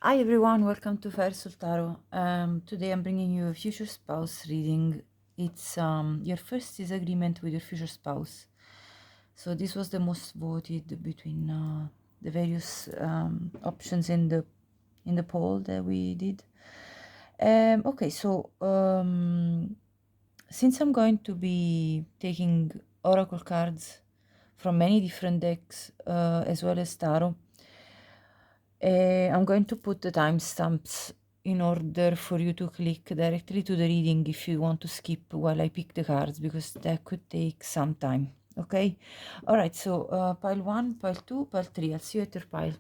Hi everyone, welcome to Firesoultarot. Today I'm bringing you a future spouse reading. It's your first disagreement with your future spouse. So this was the most voted between the various options in the poll that we did. Okay, so since I'm going to be taking oracle cards from many different decks as well as tarot, I'm going to put the timestamps in order for you to click directly to the reading if you want to skip while I pick the cards, because that could take some time. Okay? Alright, so pile 1, pile 2, pile 3. I'll see you at your pile.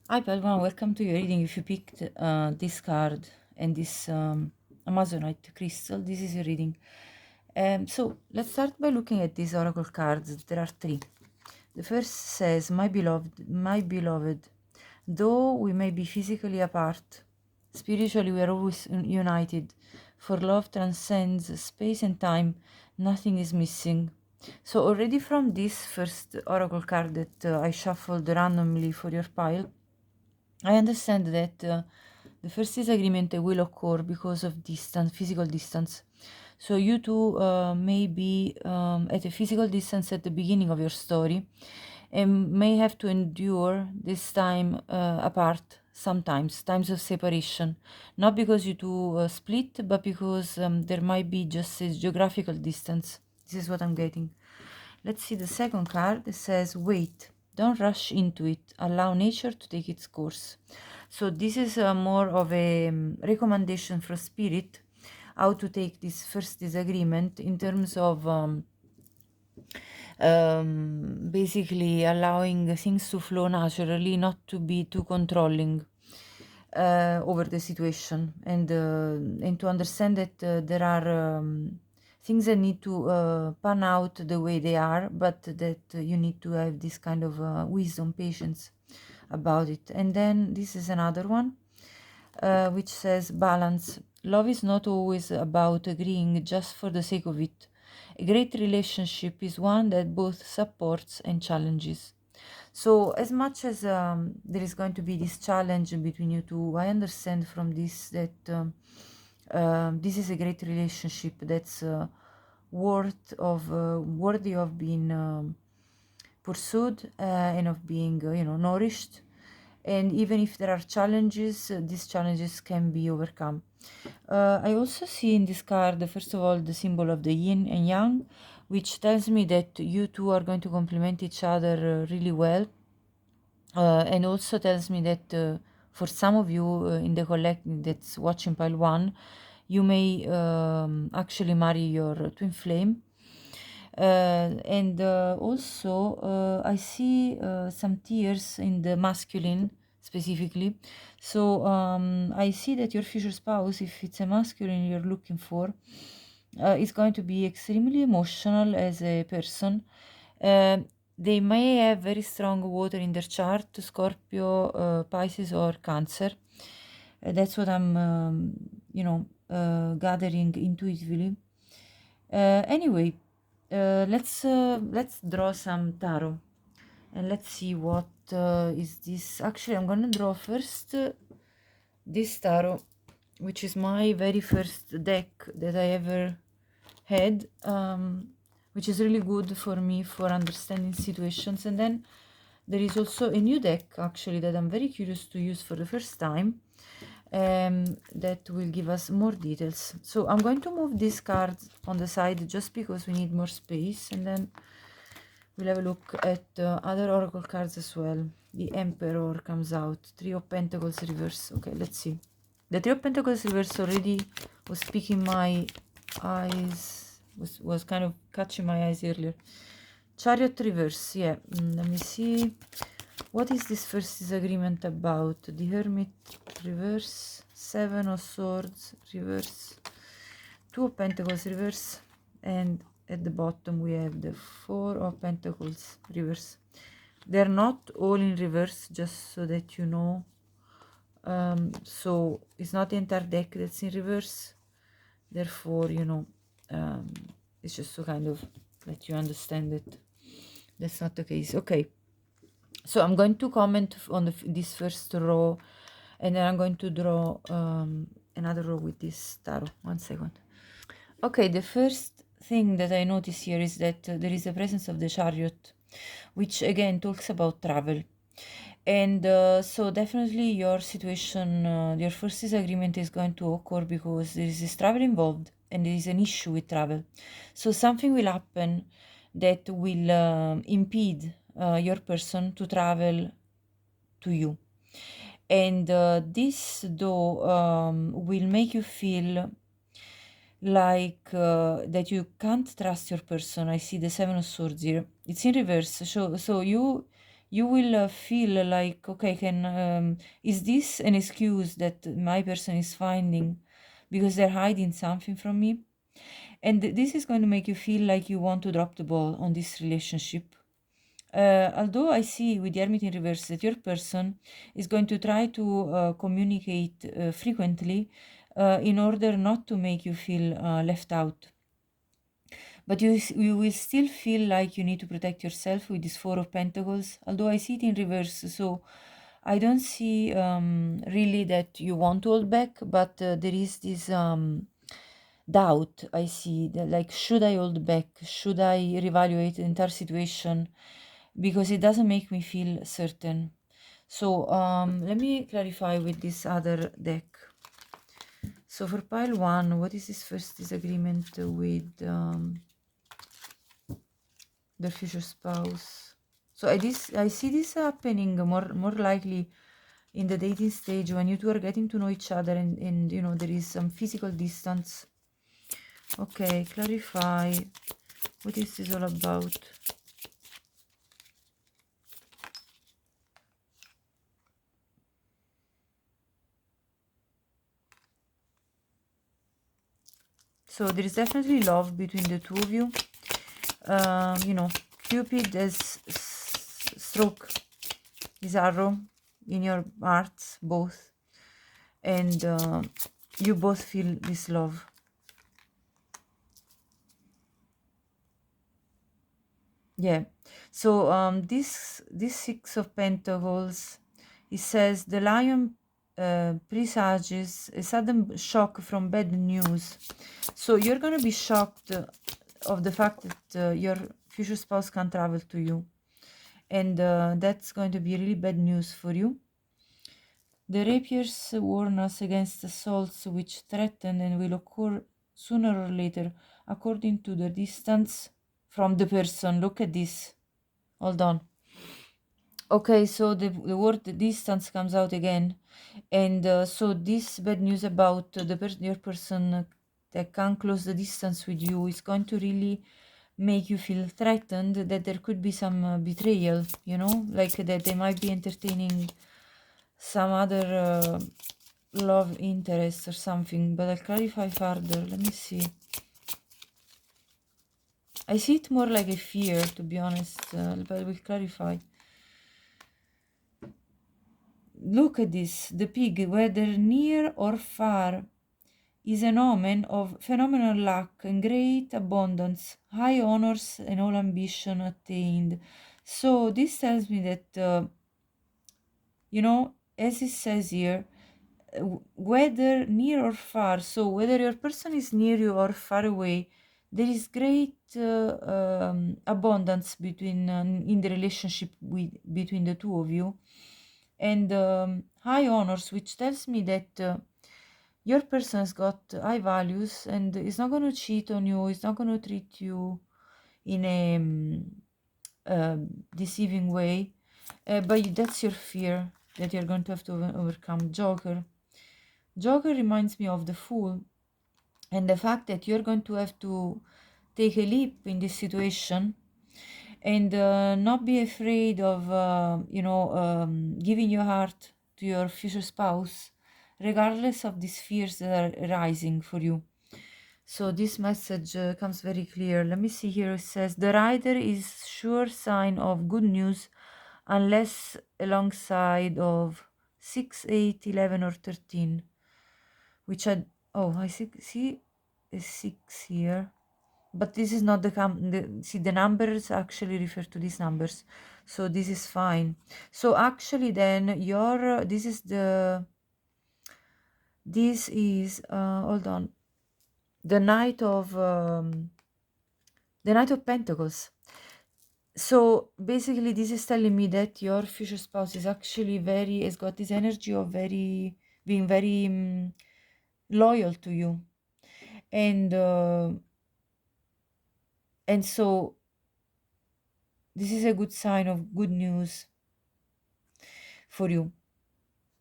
Hi, pile 1. Welcome to your reading. If you picked this card and this Amazonite crystal, this is your reading. So let's start by looking at these oracle cards. There are 3. The first says, my beloved, though we may be physically apart, spiritually we are always united. For love transcends space and time, nothing is missing. So already from this first oracle card that I shuffled randomly for your pile, I understand that the first disagreement will occur because of distance, physical distance. So you two may be at a physical distance at the beginning of your story and may have to endure this time apart sometimes, times of separation. Not because you two split, but because there might be just a geographical distance. This is what I'm getting. Let's see the second card. It says, wait, don't rush into it. Allow nature to take its course. So this is more of a recommendation for spirit, how to take this first disagreement in terms of basically allowing things to flow naturally, not to be too controlling over the situation, and to understand that there are things that need to pan out the way they are, but that you need to have this kind of wisdom, patience about it. And then this is another one which says balance. Love is not always about agreeing just for the sake of it. A great relationship is one that both supports and challenges. So as much as there is going to be this challenge between you two, I understand from this that this is a great relationship that's worthy of being pursued and of being nourished. And even if there are challenges, these challenges can be overcome. I also see in this card, first of all, the symbol of the yin and yang, which tells me that you two are going to complement each other really well, and also tells me that for some of you in the collect that's watching pile 1, you may actually marry your twin flame. And also I see some tears in the masculine specifically. So I see that your future spouse, if it's a masculine you're looking for, is going to be extremely emotional as a person. They may have very strong water in their chart, Scorpio, Pisces, or Cancer. That's what I'm, gathering intuitively. Anyway, let's draw some tarot, and let's see what is this. Actually, I'm gonna draw first this tarot, which is my very first deck that I ever had, which is really good for me for understanding situations. And then there is also a new deck actually that I'm very curious to use for the first time, that will give us more details. So I'm going to move these cards on the side just because we need more space, and then we'll have a look at other oracle cards as well. The Emperor comes out, Three of Pentacles reverse. Okay, let's see. The Three of Pentacles reverse already was speaking my eyes, was kind of catching my eyes earlier. Chariot reverse, yeah. Let me see. What is this first disagreement about? The Hermit reverse, Seven of Swords reverse, Two of Pentacles reverse, and at the bottom we have the Four of Pentacles reverse. They're not all in reverse, just so that you know. So it's not the entire deck that's in reverse. Therefore, it's just to kind of let you understand that that's not the case. Okay. So I'm going to comment on this first row, and then I'm going to draw another row with this tarot. 1 second. Okay, the first thing that I notice here is that there is a presence of the chariot, which again talks about travel. And so definitely your situation, your first disagreement is going to occur because there is this travel involved and there is an issue with travel. So something will happen that will impede your person to travel to you. And this though will make you feel like that you can't trust your person. I see the Seven of Swords here. It's in reverse. So you will feel like, okay, can is this an excuse that my person is finding because they're hiding something from me? And this is going to make you feel like you want to drop the ball on this relationship. Although I see with the Hermit in reverse that your person is going to try to communicate frequently in order not to make you feel left out. But you will still feel like you need to protect yourself with this Four of Pentacles, although I see it in reverse. So I don't see really that you want to hold back, but there is this doubt. I see that, like, should I hold back? Should I reevaluate the entire situation? Because it doesn't make me feel certain. So let me clarify with this other deck. So for pile one, what is this first disagreement with their future spouse? So I see this happening more likely in the dating stage when you two are getting to know each other and you know there is some physical distance. Okay, clarify. What is this all about? So there is definitely love between the two of you. You know, Cupid has struck his arrow in your hearts, both. And you both feel this love. Yeah. So this Six of Pentacles, it says the lion presages a sudden shock from bad news. So you're going to be shocked of the fact that your future spouse can't travel to you. And that's going to be really bad news for you. The rapiers warn us against assaults which threaten and will occur sooner or later, according to the distance from the person. Look at this. Hold on. Okay, so the word distance comes out again. And so this bad news about your person that can close the distance with you is going to really make you feel threatened that there could be some betrayal, you know, like that they might be entertaining some other love interest or something. But I'll clarify further. Let me see. I see it more like a fear, to be honest, but we'll clarify. Look at this. The pig, whether near or far, is an omen of phenomenal luck and great abundance, high honors and all ambition attained. So this tells me that, you know, as it says here, whether near or far, so whether your person is near you or far away, there is great abundance between in the relationship between the two of you, and high honors, which tells me that your person has got high values and is not going to cheat on you, is not going to treat you in a deceiving way, but that's your fear that you're going to have to overcome. Joker reminds me of the Fool and the fact that you're going to have to take a leap in this situation and not be afraid of, giving your heart to your future spouse, regardless of these fears that are rising for you. So this message comes very clear. Let me see here. It says the rider is sure sign of good news unless alongside of 6, 8, 11 or 13, which I see a 6 here, but this is not the see, the numbers actually refer to these numbers. So this is fine. So actually then your this is hold on, the Knight of Pentacles. So basically this is telling me that your future spouse is actually has got this energy of being very loyal to you, and so this is a good sign of good news for you.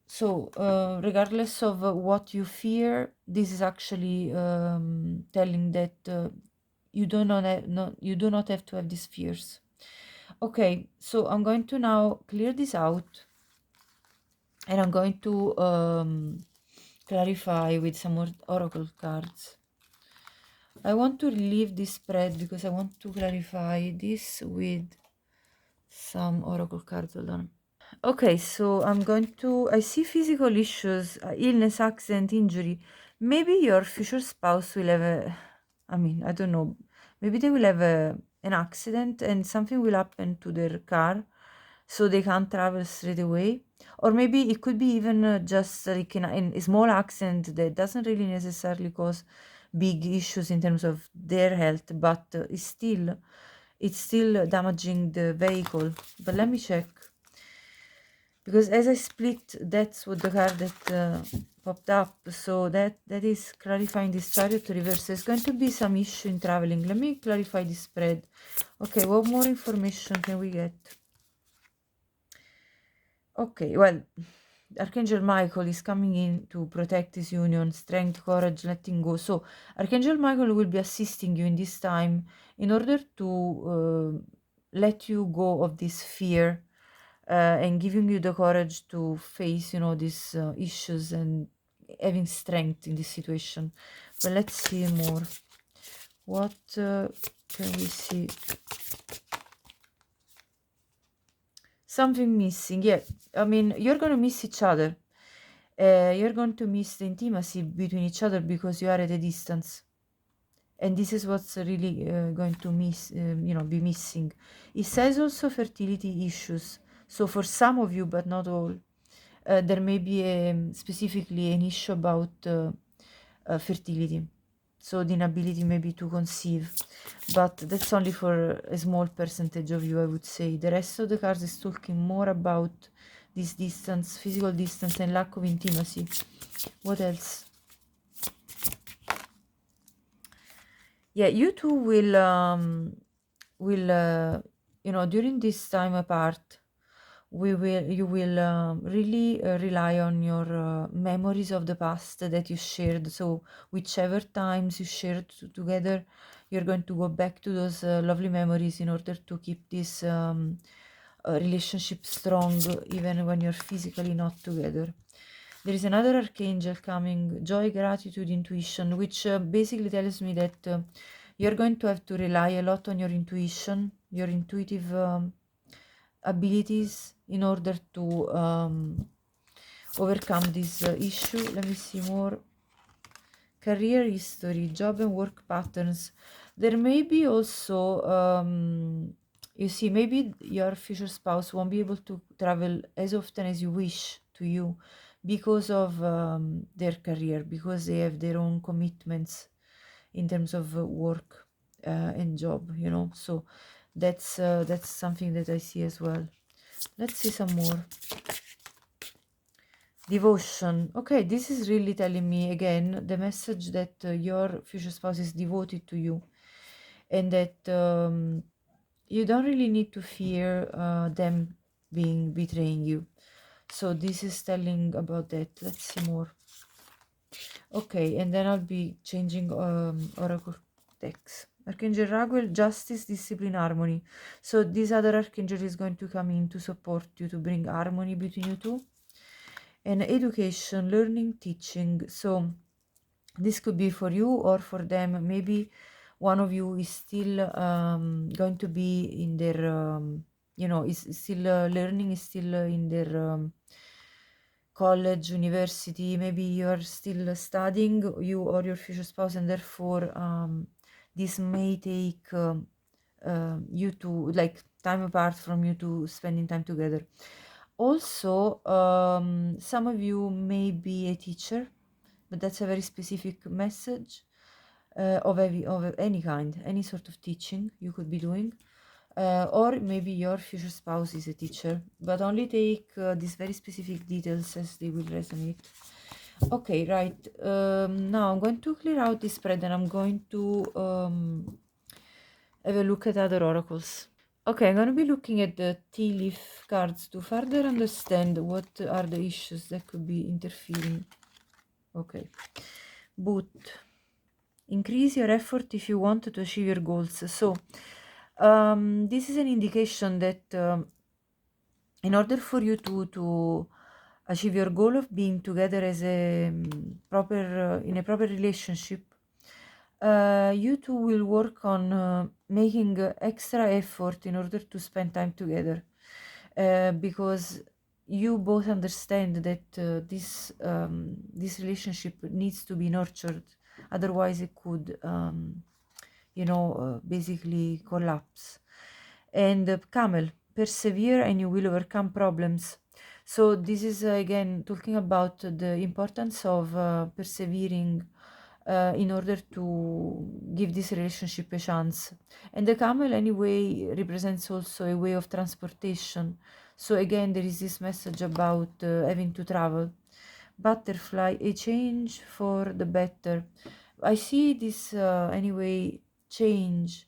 So regardless of what you fear, this is actually telling that you do not you do not have to have these fears. Okay, so I'm going to now clear this out, and I'm going to clarify with some more oracle cards. I want to leave this spread because I want to clarify this with some oracle cards. Hold on. Okay, so I see physical issues, illness, accident, injury. Maybe your future spouse will have I don't know, maybe they will have an accident and something will happen to their car, so they can't travel straight away. Or maybe it could be even just like a small accident that doesn't really necessarily cause big issues in terms of their health, but it's still damaging the vehicle. But let me check, because as I split, that's what the card that popped up. So that is clarifying this Chariot reverse. There's going to be some issue in traveling. Let me clarify this spread. Okay, what more information can we get? Okay, well, Archangel Michael is coming in to protect this union, strength, courage, letting go. So Archangel Michael will be assisting you in this time in order to let you go of this fear, and giving you the courage to face, these issues, and having strength in this situation. But let's see more. What can we see? Something missing. Yeah, I mean, you're going to miss each other. You're going to miss the intimacy between each other because you are at a distance. And this is what's really going to be missing. It says also fertility issues. So for some of you, but not all, there may be specifically an issue about fertility. So the inability maybe to conceive, but that's only for a small percentage of you, I would say. The rest of the cards is talking more about this distance, physical distance, and lack of intimacy. What else? Yeah, you two will during this time apart, you will really rely on your memories of the past that you shared. So whichever times you shared together, you're going to go back to those lovely memories in order to keep this relationship strong, even when you're physically not together. There is another archangel coming, joy, gratitude, intuition, which basically tells me that you're going to have to rely a lot on your intuition, your intuitive abilities, in order to overcome this issue. Let me see more. Career history, job and work patterns. There may be also, you see, maybe your future spouse won't be able to travel as often as you wish to you because of their career, because they have their own commitments in terms of work and job, So that's something that I see as well. Let's see some more. Devotion. Okay, this is really telling me again the message that your future spouse is devoted to you, and that you don't really need to fear them betraying you. So this is telling about that. Let's see more. Okay, and then I'll be changing oracle decks. Archangel Raguel, justice, discipline, harmony. So this other archangel is going to come in to support you, to bring harmony between you two. And education, learning, teaching. So this could be for you or for them. Maybe one of you is still going to be in their is still learning, is still in their college, university. Maybe you're still studying, you or your future spouse, and therefore this may take you to, like, time apart from you two spending time together. Also, some of you may be a teacher, but that's a very specific message of any kind, any sort of teaching you could be doing. Or maybe your future spouse is a teacher, but only take these very specific details as they will resonate. Okay, right. Now I'm going to clear out this spread and I'm going to have a look at other oracles. Okay, I'm going to be looking at the tea leaf cards to further understand what are the issues that could be interfering. Okay. Boot. Increase your effort if you want to achieve your goals. So, this is an indication that in order for you to achieve your goal of being together as a proper in a proper relationship, you two will work on making extra effort in order to spend time together, because you both understand that this relationship needs to be nurtured, otherwise it could basically collapse. And camel, persevere and you will overcome problems. So this is again talking about the importance of persevering in order to give this relationship a chance. And the camel anyway represents also a way of transportation. So again there is this message about having to travel. Butterfly, a change for the better. I see this anyway change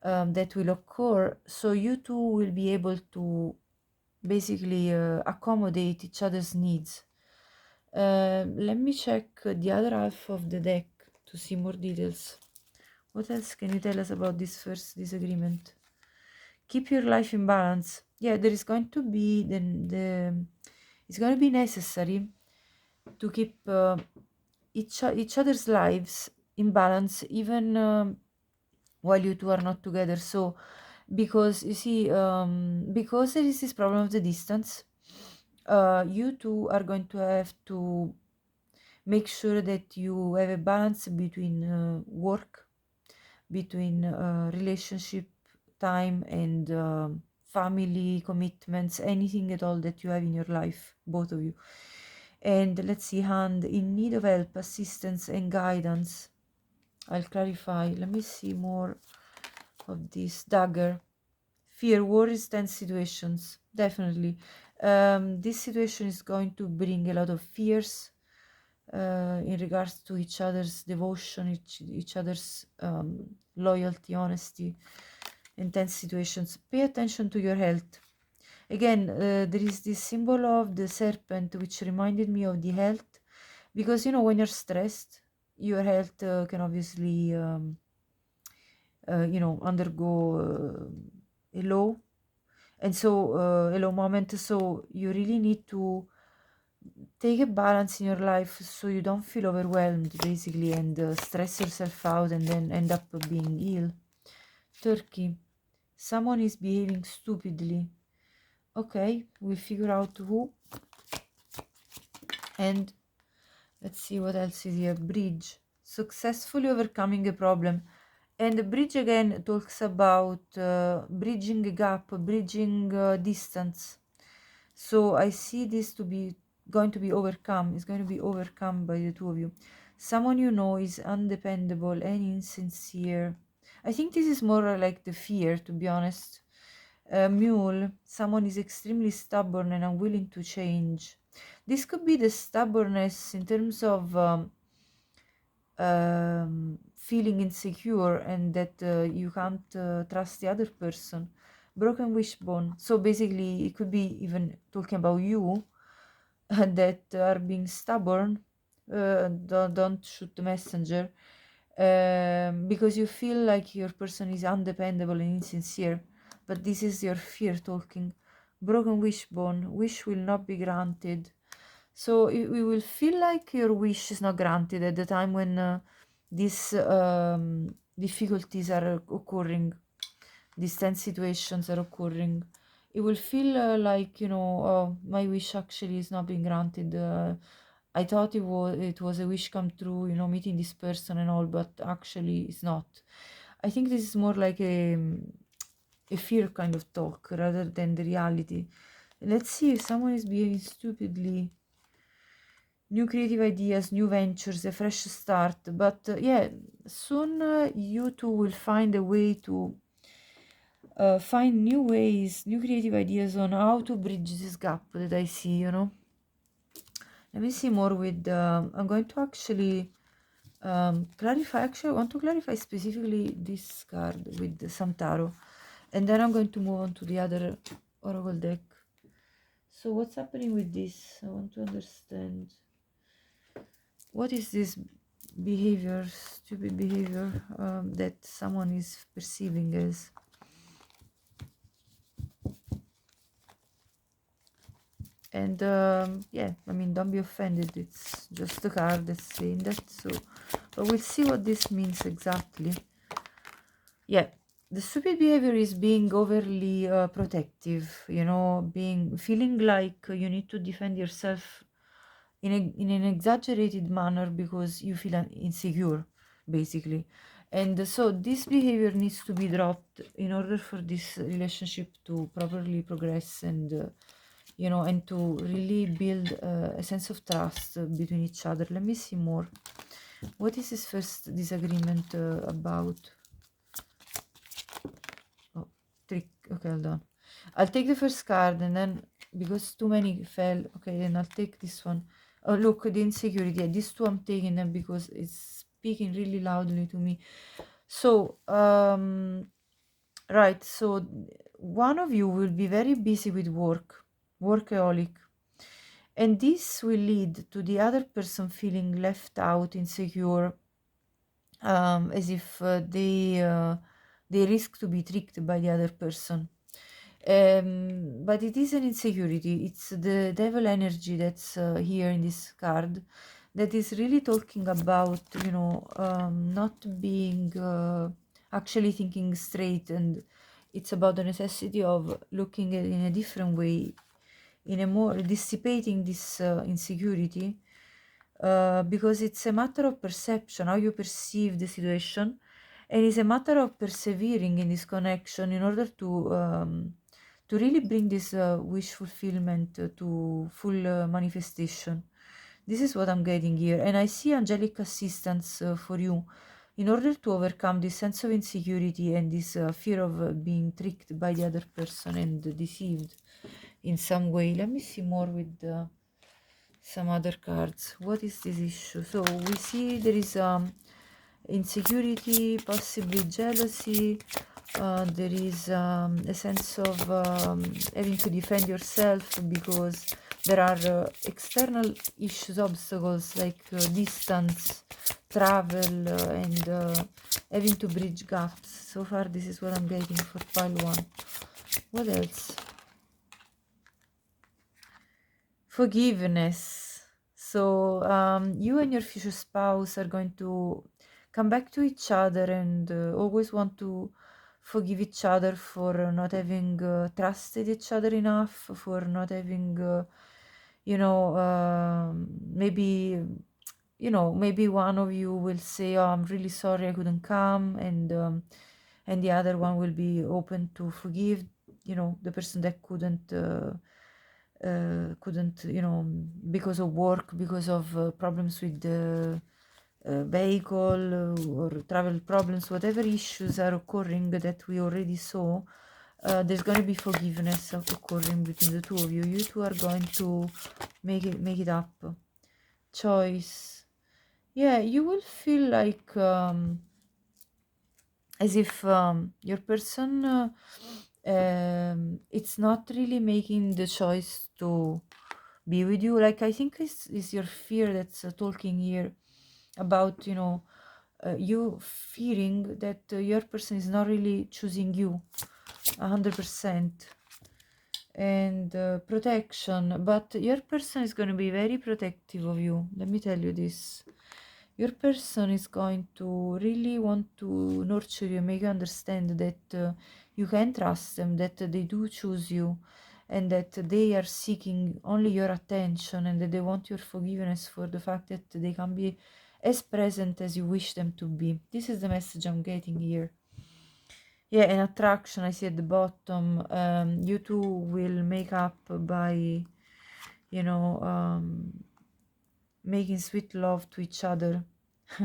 that will occur, so you two will be able to basically accommodate each other's needs. Let me check the other half of the deck to see more details. What else can you tell us about this first disagreement? Keep your life in balance. Yeah, there is going to be it's going to be necessary to keep each other's lives in balance, even while you two are not together. So because you see, because there is this problem of the distance, you two are going to have to make sure that you have a balance between work, between relationship time, and family commitments, anything at all that you have in your life, both of you. And let's see, hand in need of help, assistance and guidance. I'll clarify. Let me see more of this. Dagger. Fear, worries, tense situations. Definitely. This situation is going to bring a lot of fears in regards to each other's devotion, each other's loyalty, honesty, intense situations. Pay attention to your health. Again, there is this symbol of the serpent, which reminded me of the health, because when you're stressed, your health can obviously undergo a low, and so a low moment. So you really need to take a balance in your life so you don't feel overwhelmed, basically, and stress yourself out and then end up being ill. Turkey. Someone is behaving stupidly. Okay, we'll figure out who. And let's see what else is here. Bridge. Successfully overcoming a problem. And the bridge again talks about bridging a gap, bridging distance. So I see this to be going to be overcome. It's going to be overcome by the two of you. Someone you know is undependable and insincere. I think this is more like the fear, to be honest. Mule, someone is extremely stubborn and unwilling to change. This could be the stubbornness in terms of feeling insecure and that you can't trust the other person. Broken wishbone. So basically it could be even talking about you that are being stubborn. Don't shoot the messenger, because you feel like your person is undependable and insincere, but this is your fear talking. Broken wishbone. Wish will not be granted. So we will feel like your wish is not granted at the time when these difficulties are occurring, these tense situations are occurring. It will feel like, oh, my wish actually is not being granted. I thought it was a wish come true, meeting this person and all, but actually it's not. I think this is more like a fear kind of talk rather than the reality. Let's see if someone is behaving stupidly. New creative ideas, new ventures, a fresh start. But yeah, soon you two will find a way to find new ways, new creative ideas on how to bridge this gap that I see, you know. Let me see more with, I'm going to actually clarify, actually I want to clarify specifically this card with some tarot. And then I'm going to move on to the other oracle deck. So what's happening with this? I want to understand. What is this behavior, stupid behavior that someone is perceiving as? And yeah, I mean, don't be offended, it's just a card that's saying that. So but we'll see what this means exactly. Yeah, the stupid behavior is being overly protective, you know, feeling like you need to defend yourself in an exaggerated manner because you feel insecure, basically. And so this behavior needs to be dropped in order for this relationship to properly progress, and you know, and to really build a sense of trust between each other. Let me see more. What is this first disagreement about? Oh, trick. Okay, hold on. I'll take the first card, and then because too many fell, okay, then I'll take this one. Oh, look, the insecurity. Yeah, these two I'm taking them because it's speaking really loudly to me. So, right. So, one of you will be very busy with work, workaholic, and this will lead to the other person feeling left out, insecure, as if they risk to be tricked by the other person. But it is an insecurity. It's the devil energy that's here in this card, that is really talking about, you know, not being actually thinking straight, and it's about the necessity of looking at it in a different way, in a more dissipating this insecurity, because it's a matter of perception, how you perceive the situation, and it's a matter of persevering in this connection in order to really bring this wish fulfillment to full manifestation. This is what I'm getting here, and I see angelic assistance for you in order to overcome this sense of insecurity and this fear of being tricked by the other person and deceived in some way. Let me see more with some other cards. What is this issue? So we see there is insecurity, possibly jealousy. There is a sense of having to defend yourself because there are external issues, obstacles like distance, travel, and having to bridge gaps. So far, this is what I'm getting for pile one. What else? Forgiveness. So you and your future spouse are going to come back to each other and always want to forgive each other for not having trusted each other enough, for not having, you know, maybe, you know, maybe one of you will say, "Oh, I'm really sorry I couldn't come," and the other one will be open to forgive, you know, the person that couldn't, you know, because of work, because of problems with the vehicle or travel problems, whatever issues are occurring that we already saw. There's going to be forgiveness occurring between the two of you. You two are going to make it up. Choice. Yeah, you will feel like as if your person it's not really making the choice to be with you. Like, I think it's your fear that's talking here about, you know, you fearing that your person is not really choosing you 100%, and protection. But your person is going to be very protective of you, let me tell you this. Your person is going to really want to nurture you, make you understand that you can trust them, that they do choose you, and that they are seeking only your attention, and that they want your forgiveness for the fact that they can be as present as you wish them to be. This is the message I'm getting here. Yeah, and attraction, I see at the bottom. You two will make up by, you know, making sweet love to each other.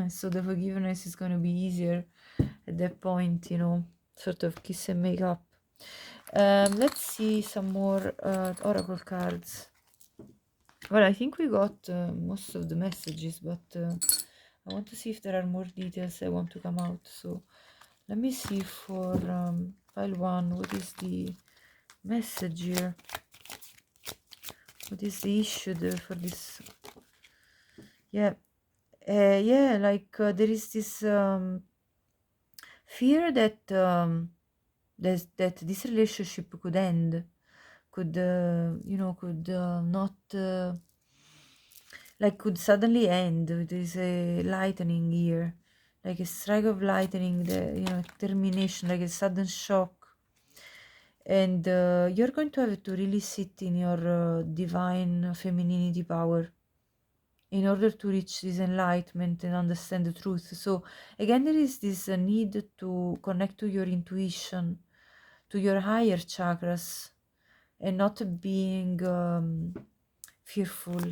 So the forgiveness is going to be easier at that point, you know, sort of kiss and make up. Let's see some more oracle cards. Well, I think we got most of the messages, but I want to see if there are more details I want to come out. So let me see for pile 1, what is the message here? What is the issue there for this? Yeah, yeah, like there is this fear that that this relationship could end, could you know, could not like could suddenly end. There is a lightning here, like a strike of lightning, the, you know, termination, like a sudden shock. And you're going to have to really sit in your divine femininity power in order to reach this enlightenment and understand the truth. So again, there is this need to connect to your intuition, to your higher chakras, and not being fearful,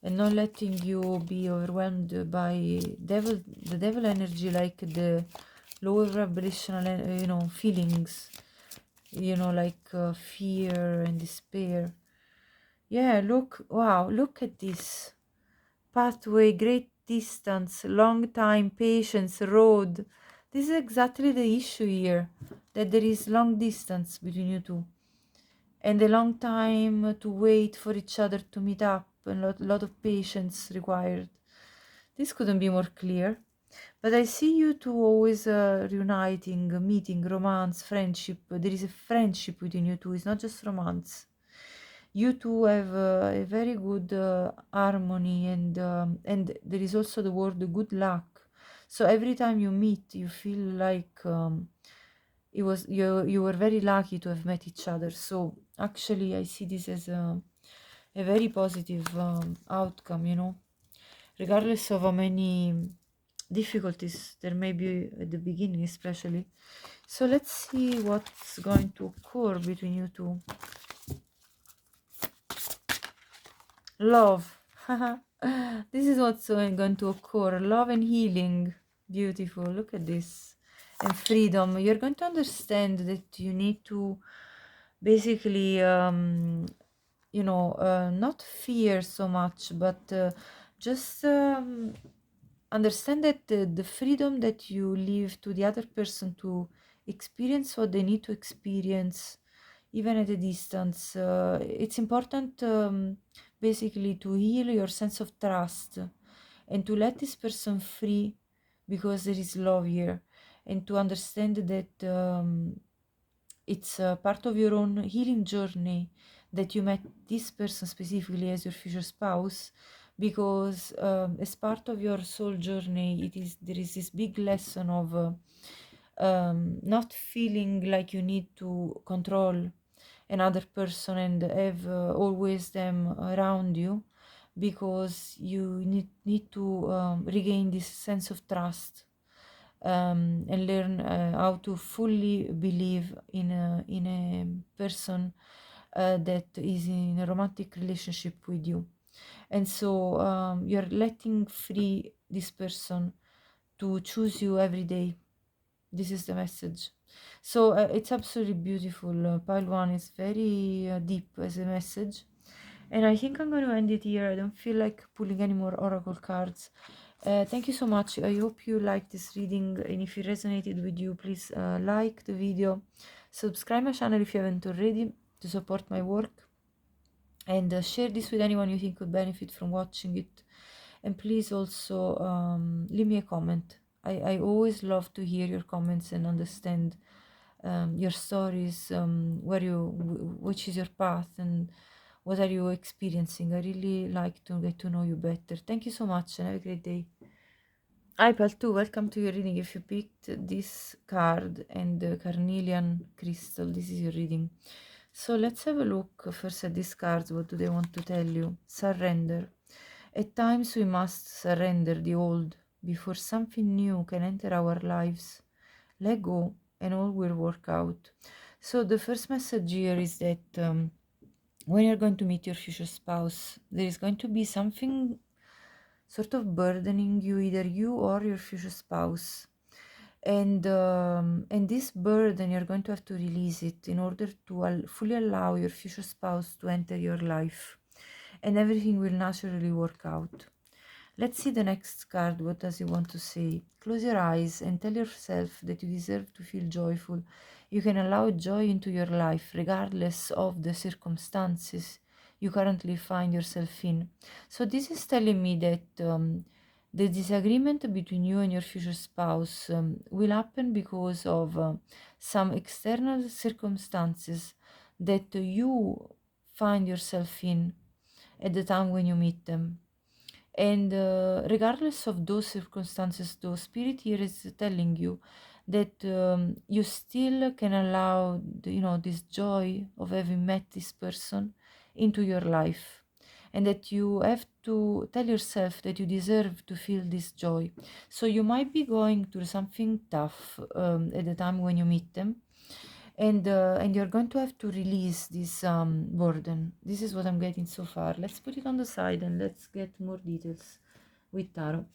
and not letting you be overwhelmed by the devil energy, like the lower vibrational, you know, feelings, you know, like fear and despair. Yeah, look, wow, look at this pathway, great distance, long time, patience, road. This is exactly the issue here, that there is long distance between you two, and a long time to wait for each other to meet up, and a lot of patience required. This couldn't be more clear. But I see you two always reuniting, meeting, romance, friendship. There is a friendship between you two. It's not just romance. You two have a very good harmony, and there is also the word good luck. So every time you meet, you feel like it was you were very lucky to have met each other. So actually, I see this as a very positive outcome. You know, regardless of how many difficulties there may be at the beginning, especially. So let's see what's going to occur between you two. Love. This is what's going to occur. Love and healing. Beautiful. Look at this. And freedom. You're going to understand that you need to basically, you know, not fear so much, but just understand that the freedom that you leave to the other person to experience what they need to experience, even at a distance. It's important, basically, to heal your sense of trust and to let this person free, because there is love here, and to understand that it's part of your own healing journey that you met this person specifically as your future spouse, because as part of your soul journey, there is this big lesson of not feeling like you need to control another person and have always them around you, because you need to regain this sense of trust, and learn how to fully believe in a person that is in a romantic relationship with you. And so you're letting free this person to choose you every day. This is the message. So it's absolutely beautiful. Pile 1 is very deep as a message. And I think I'm going to end it here. I don't feel like pulling any more oracle cards. Thank you so much. I hope you liked this reading. And if it resonated with you, please like the video. Subscribe my channel if you haven't already, to support my work. And share this with anyone you think could benefit from watching it. And please also leave me a comment. I always love to hear your comments and understand your stories, which is your path, and what are you experiencing. I really like to get to know you better. Thank you so much, and have a great day. Hi, Pal2, welcome to your reading. If you picked this card and the carnelian crystal, this is your reading. So let's have a look first at these cards. What do they want to tell you? Surrender. At times we must surrender the old before something new can enter our lives. Let go and all will work out. So the first message here is that when you're going to meet your future spouse, there is going to be something sort of burdening you, either you or your future spouse. And this burden, you're going to have to release it in order to fully allow your future spouse to enter your life, and everything will naturally work out. Let's see the next card. What does it want to say? Close your eyes and tell yourself that you deserve to feel joyful. You can allow joy into your life regardless of the circumstances you currently find yourself in. So this is telling me that the disagreement between you and your future spouse will happen because of some external circumstances that you find yourself in at the time when you meet them. And regardless of those circumstances, though, Spirit here is telling you that you still can allow, this joy of having met this person into your life, and that you have to tell yourself that you deserve to feel this joy. So you might be going through something tough at the time when you meet them, and you're going to have to release this burden. This is what I'm getting so far. Let's put it on the side and let's get more details with tarot.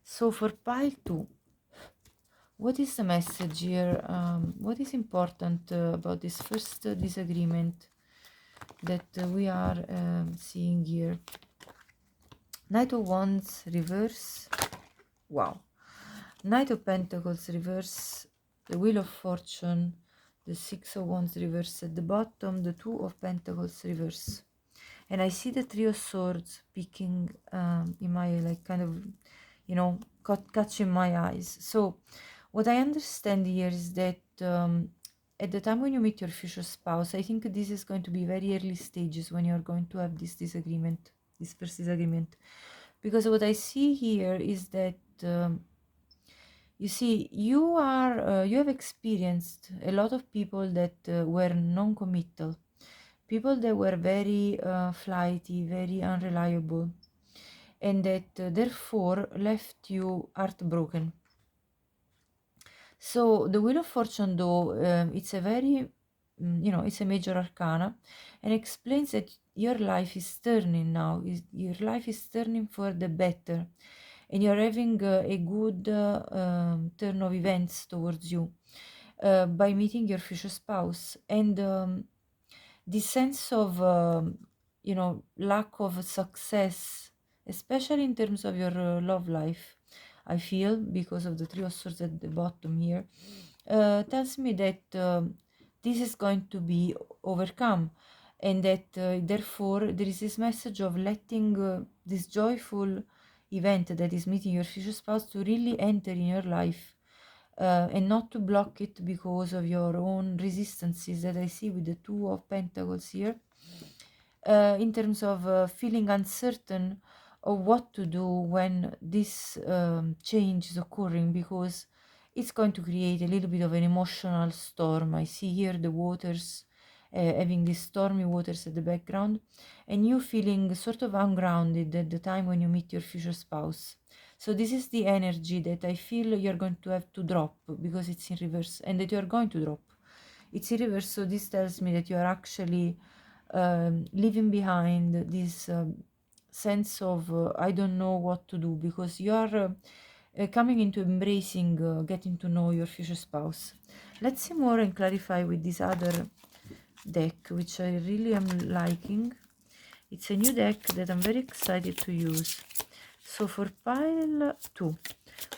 So for pile 2, what is the message here? What is important about this first disagreement that we are seeing here? Knight of Wands reverse. Wow. Knight of Pentacles reverse, the Wheel of Fortune, the Six of Wands reverse at the bottom, the Two of Pentacles reverse. And I see the Three of Swords peeking in my, like, kind of, catching my eyes. So what I understand here is that at the time when you meet your future spouse, I think this is going to be very early stages when you're going to have this disagreement, this first disagreement. Because what I see here is that you see, you have experienced a lot of people that were non-committal, people that were very flighty, very unreliable, and that therefore left you heartbroken. So the Wheel of Fortune, though, it's a very, it's a major arcana, and explains that your life is turning now. Your life is turning for the better, and you're having a good turn of events towards you by meeting your future spouse. And this sense of, lack of success, especially in terms of your love life, I feel, because of the Three of Swords at the bottom here, tells me that this is going to be overcome, and that therefore there is this message of letting this joyful event that is meeting your future spouse to really enter in your life, and not to block it because of your own resistances that I see with the Two of Pentacles here, in terms of feeling uncertain of what to do when this change is occurring, because it's going to create a little bit of an emotional storm. I see here the waters, having these stormy waters at the background, and you feeling sort of ungrounded at the time when you meet your future spouse. So this is the energy that I feel you're going to have to drop, because it's in reverse, and that you're going to drop. It's in reverse, so this tells me that you are actually leaving behind this sense of I don't know what to do, because you are coming into embracing, getting to know your future spouse. Let's see more and clarify with this other deck, which I really am liking. It's a new deck that I'm very excited to use. So for pile 2,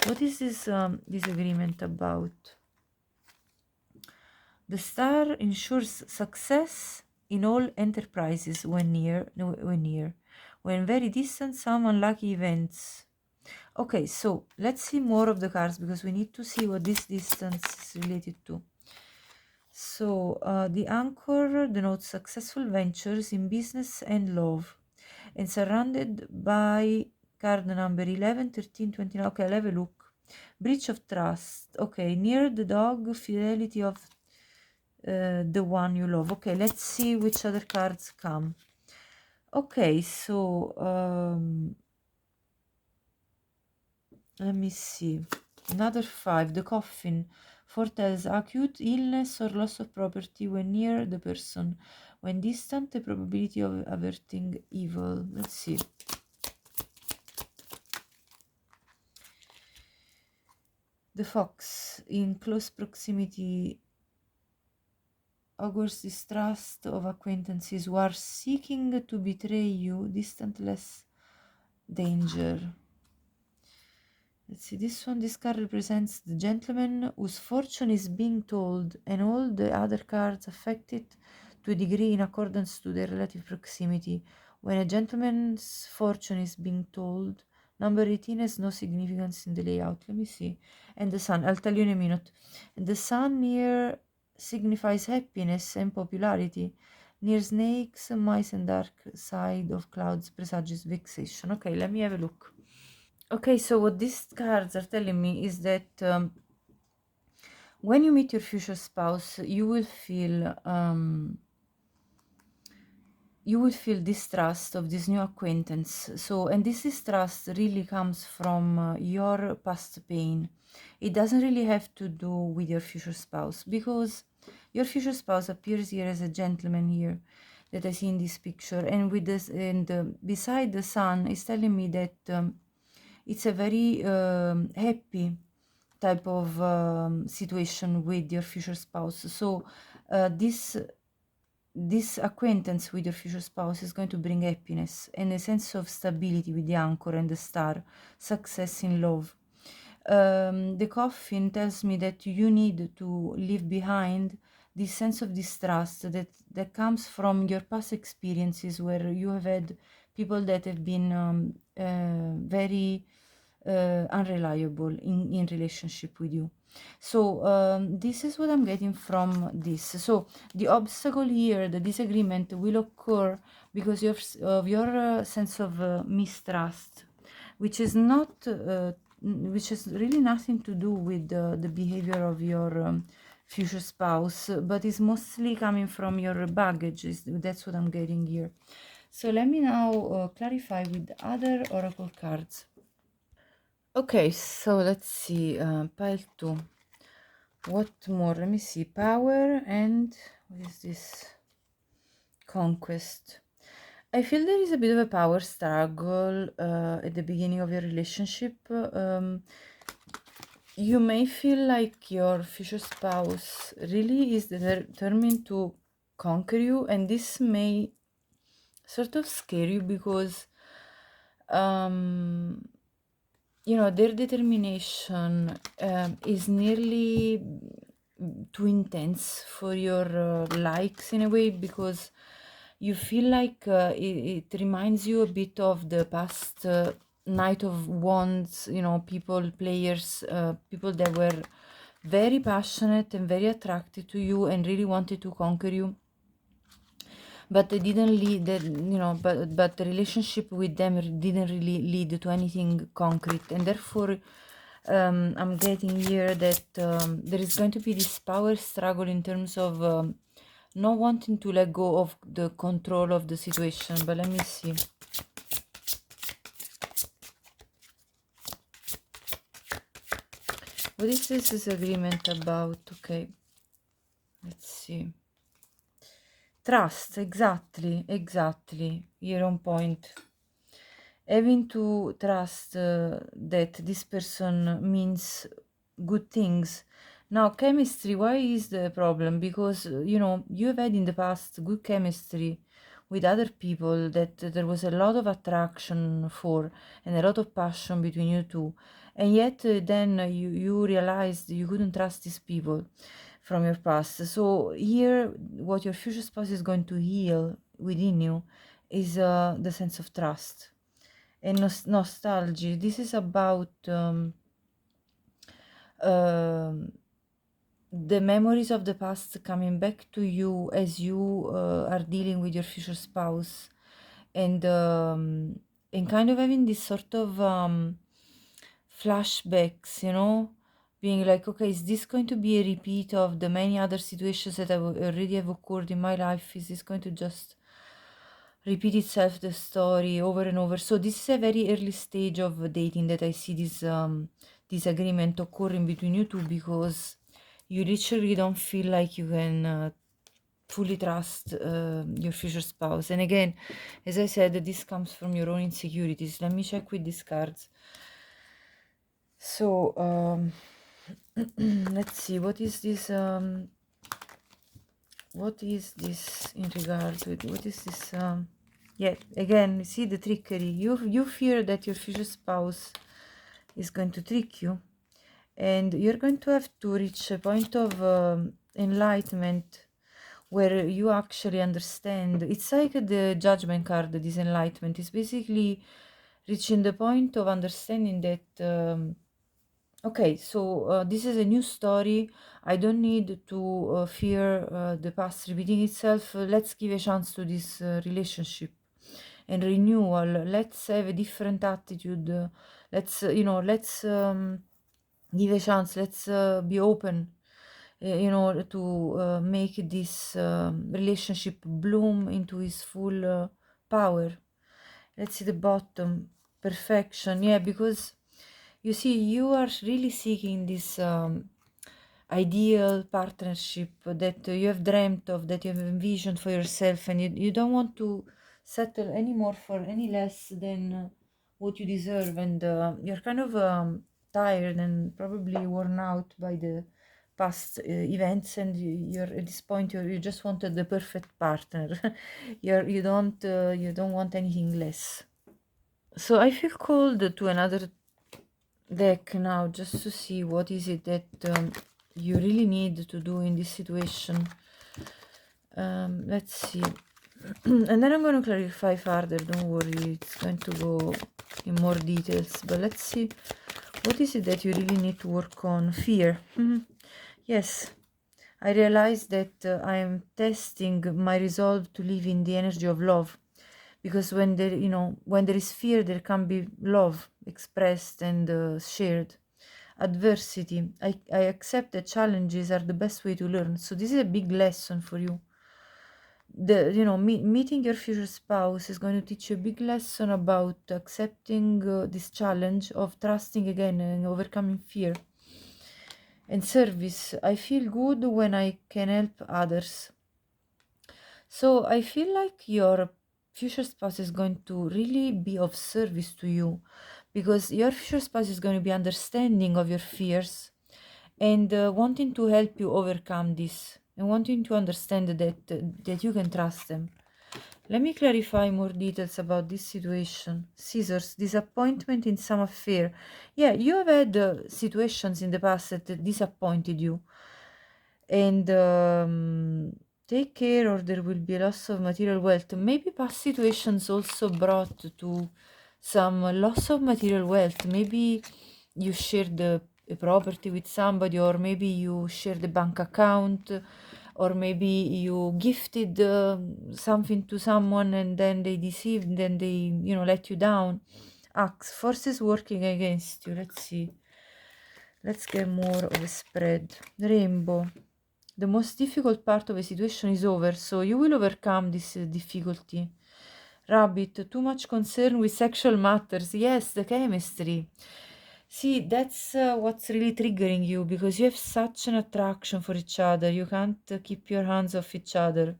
what is this disagreement about? The star ensures success in all enterprises when very distant, some unlucky events. Okay, so let's see more of the cards, because we need to see what this distance is related to. So the anchor denotes successful ventures in business and love, and surrounded by card number 11, 13, 29. Okay, I'll have a look. Breach of trust. Okay, near the dog, fidelity of the one you love. Okay, let's see which other cards come. Okay, so let me see. Another 5, the coffin. foretells acute illness or loss of property when near the person. When distant, the probability of averting evil. Let's see. The fox in close proximity augurs distrust of acquaintances who are seeking to betray you, distant less danger. Let's see, this card represents the gentleman whose fortune is being told, and all the other cards affected to a degree in accordance to their relative proximity. When a gentleman's fortune is being told, number 18 has no significance in the layout. Let me see. And the sun, I'll tell you in a minute. The sun here signifies happiness and popularity. Near snakes, mice, and dark side of clouds presages vexation. Okay, let me have a look. Okay, so what these cards are telling me is that when you meet your future spouse, you will feel distrust of this new acquaintance. So, and this distrust really comes from your past pain. It doesn't really have to do with your future spouse, because your future spouse appears here as a gentleman here that I see in this picture, and with this, and beside the sun is telling me that it's a very happy type of situation with your future spouse. So this acquaintance with your future spouse is going to bring happiness and a sense of stability with the anchor and the star, success in love. The coffin tells me that you need to leave behind this sense of distrust that comes from your past experiences, where you have had people that have been very unreliable in relationship with you. So this is what I'm getting from this. So the obstacle here, the disagreement, will occur because of your sense of mistrust, which is not which has really nothing to do with the behavior of your future spouse, but is mostly coming from your baggage. That's what I'm getting here. So let me now clarify with other oracle cards. Okay, so let's see, pile 2. What more? Let me see, power and what is this? Conquest. I feel there is a bit of a power struggle at the beginning of your relationship. You may feel like your future spouse really is determined to conquer you, and this may sort of scare you because their determination is nearly too intense for your likes in a way, because you feel like it reminds you a bit of the past Knight of Wands, players, people that were very passionate and very attracted to you and really wanted to conquer you, but they didn't lead that, but the relationship with them didn't really lead to anything concrete, and therefore I'm getting here that there is going to be this power struggle in terms of not wanting to let go of the control of the situation. But let me see. What is this disagreement about? Okay, let's see. Trust, exactly, you're on point. Having to trust that this person means good things. Now, chemistry, why is the problem? Because, you have had in the past good chemistry with other people that there was a lot of attraction for and a lot of passion between you two. And yet then you realized you couldn't trust these people from your past. So here, what your future spouse is going to heal within you is the sense of trust and nostalgia. This is about the memories of the past coming back to you as you are dealing with your future spouse, and kind of having this sort of flashbacks, being like, okay, is this going to be a repeat of the many other situations that already have occurred in my life? Is this going to just repeat itself, the story, over and over? So this is a very early stage of dating that I see this disagreement occurring between you two, because You literally don't feel like you can fully trust your future spouse. And again, as I said, this comes from your own insecurities. Let me check with these cards. So let's see, what is this in regard to it? What is this yeah, again, see the trickery. You fear that your future spouse is going to trick you, and you're going to have to reach a point of enlightenment where you actually understand. It's like the judgment card. This enlightenment is basically reaching the point of understanding that okay, so this is a new story. I don't need to fear the past repeating itself. Let's give a chance to this relationship and renewal. Let's have a different attitude. Let's let's give a chance. Let's be open to make this relationship bloom into its full power. Let's see the bottom. Perfection. Yeah, because you see, you are really seeking this ideal partnership that you have dreamt of, that you have envisioned for yourself, and you don't want to settle anymore for any less than what you deserve. And you're kind of tired and probably worn out by the past events, and you're at this point you just wanted the perfect partner. You don't want anything less. So I feel called to another deck now, just to see what is it that you really need to do in this situation. Let's see. And then I'm going to clarify further, don't worry, it's going to go in more details, but let's see, what is it that you really need to work on? Fear. Yes, I realize that I am testing my resolve to live in the energy of love, because when there is fear, there can be love expressed and shared. Adversity, I accept that challenges are the best way to learn. So this is a big lesson for you. Meeting your future spouse is going to teach you a big lesson about accepting this challenge of trusting again and overcoming fear. And service, I feel good when I can help others. So I feel like your future spouse is going to really be of service to you, because your future spouse is going to be understanding of your fears and wanting to help you overcome this, and wanting to understand that you can trust them. Let me clarify more details about this situation. Scissors, disappointment in some affair. Yeah, you have had situations in the past that disappointed you, and take care or there will be a loss of material wealth. Maybe past situations also brought to some loss of material wealth. Maybe you shared a property with somebody, or maybe you shared a bank account, or maybe you gifted something to someone and then they deceived, then they let you down. Axe, forces working against you. Let's see, let's get more of a spread. Rainbow, the most difficult part of a situation is over, so you will overcome this difficulty. Rabbit, too much concern with sexual matters. Yes, the chemistry. See, that's what's really triggering you, because you have such an attraction for each other. You can't keep your hands off each other.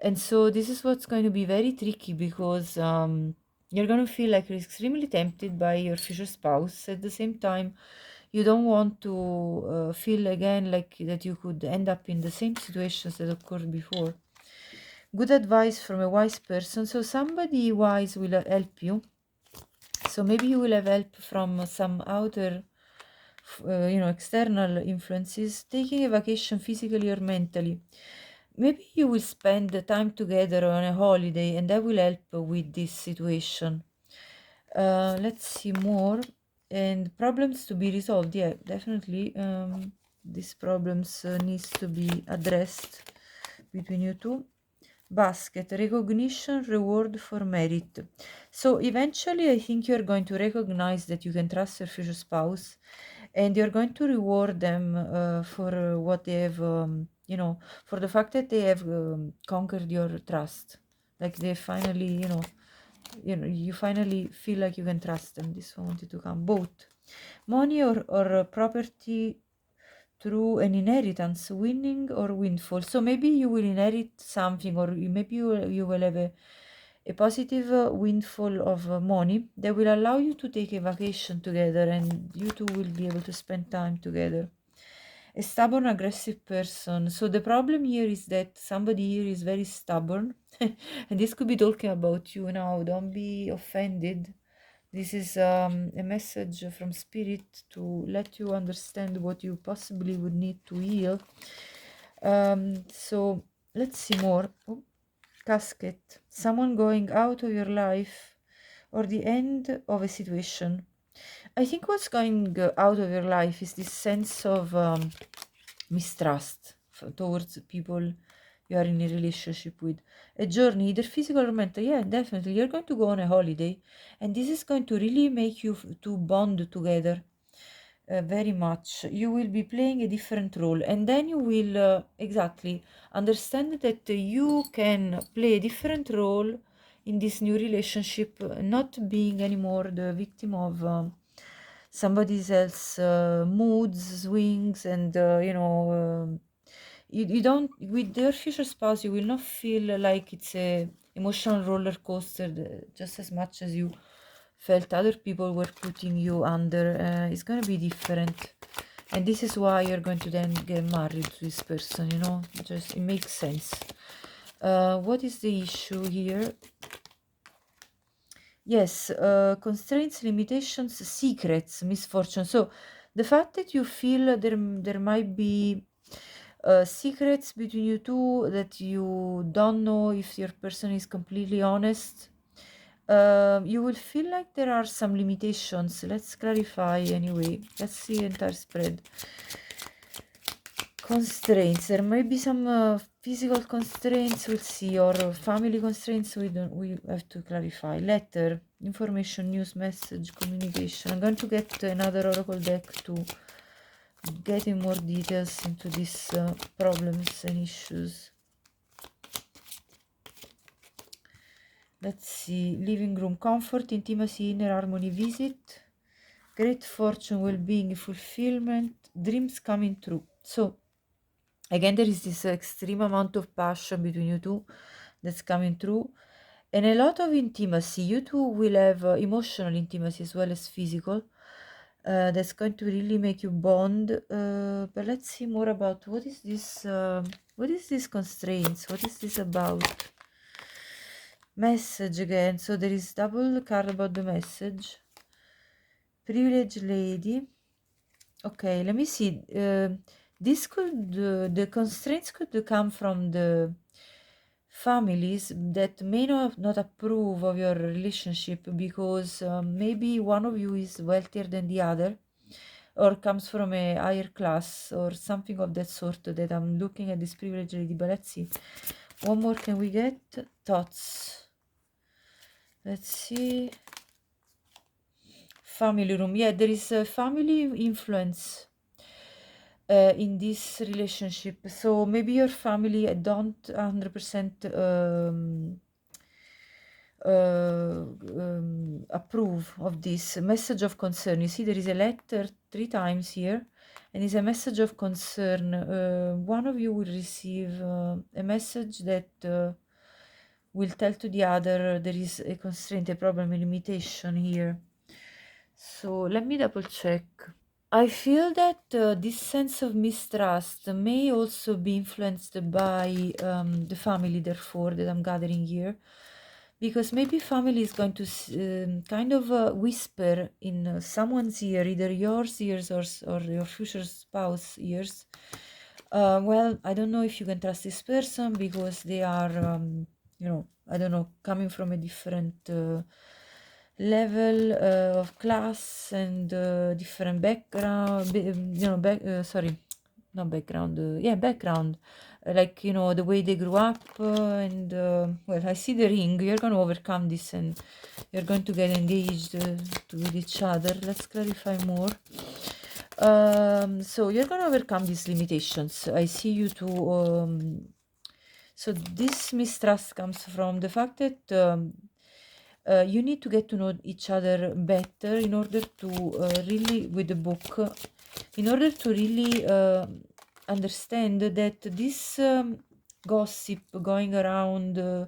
And so this is what's going to be very tricky, because you're going to feel like you're extremely tempted by your future spouse. At the same time, you don't want to feel again like that you could end up in the same situations that occurred before. Good advice from a wise person. So somebody wise will help you. So maybe you will have help from some outer external influences, taking a vacation physically or mentally. Maybe you will spend the time together on a holiday, and that will help with this situation. Let's see more. And problems to be resolved. Yeah, definitely. These problems needs to be addressed between you two. Basket, recognition, reward for merit. So eventually, I think you're going to recognize that you can trust your future spouse, and you're going to reward them for what they have, for the fact that they have conquered your trust. Like they finally, you finally feel like you can trust them. This one wanted to come. Both money or property through an inheritance, winning or windfall. So maybe you will inherit something, or maybe you will have a positive windfall of money that will allow you to take a vacation together, and you two will be able to spend time together. A stubborn, aggressive person. So the problem here is that somebody here is very stubborn, and this could be talking about you now. Don't be offended. This is a message from Spirit to let you understand what you possibly would need to heal. So let's see more. Oh, casket. Someone going out of your life, or the end of a situation. I think what's going out of your life is this sense of mistrust towards people you are in a relationship with. A journey, either physical or mental. Yeah, definitely. You're going to go on a holiday, and this is going to really make you to bond together very much. You will be playing a different role, and then you will exactly understand that you can play a different role in this new relationship, not being anymore the victim of somebody else's moods, swings, and you don't, with your future spouse, you will not feel like it's a emotional roller coaster just as much as you felt other people were putting you under. It's going to be different, and this is why you're going to then get married to this person, you know. Just, it makes sense. What is the issue here? Yes, constraints, limitations, secrets, misfortune. So the fact that you feel there might be secrets between you two, that you don't know if your person is completely honest, you will feel like there are some limitations. Let's clarify anyway. Let's see the entire spread. Constraints. There may be some physical constraints, we'll see, or family constraints. We have to clarify. Letter, information, news, message, communication. I'm going to get another oracle deck to get in more details into these problems and issues. Let's see. Living room, comfort, intimacy, inner harmony, visit, great fortune, well-being, fulfillment, dreams coming true. So again, there is this extreme amount of passion between you two that's coming through, and a lot of intimacy. You two will have emotional intimacy as well as physical. That's going to really make you bond. But let's see more about what is this. What is this constraints? What is this about? Message again. So there is double card about the message. Privileged lady. Okay, let me see. This could the constraints could come from the families that may not approve of your relationship, because maybe one of you is wealthier than the other, or comes from a higher class, or something of that sort, that I'm looking at this privileged lady. But let's see. One more can we get? Thoughts. Let's see. Family room. Yeah, there is a family influence in this relationship. So maybe your family don't 100% approve of this message of concern. You see, there is a letter 3 times here, and it's a message of concern. One of you will receive a message that will tell to the other there is a constraint, a problem, a limitation here. So let me double check. I feel that this sense of mistrust may also be influenced by the family, therefore, that I'm gathering here. Because maybe family is going to kind of whisper in someone's ear, either yours ears or your future spouse ears. Well, I don't know if you can trust this person because they are, I don't know, coming from a different level of class and different background, sorry, not background, background, like, the way they grew up, and well, I see the ring. You're going to overcome this, and you're going to get engaged with each other. Let's clarify more. So you're going to overcome these limitations. I see you two. So this mistrust comes from the fact that you need to get to know each other better in order to really, with the book, in order to really understand that this gossip going around,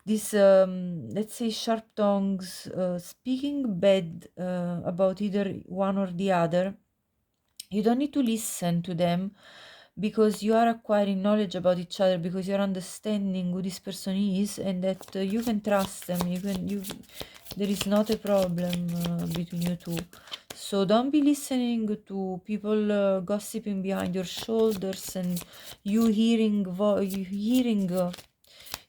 this let's say sharp tongues speaking bad about either one or the other, you don't need to listen to them, because you are acquiring knowledge about each other, because you're understanding who this person is, and that you can trust them. There is not a problem between you two. So don't be listening to people gossiping behind your shoulders, and you hearing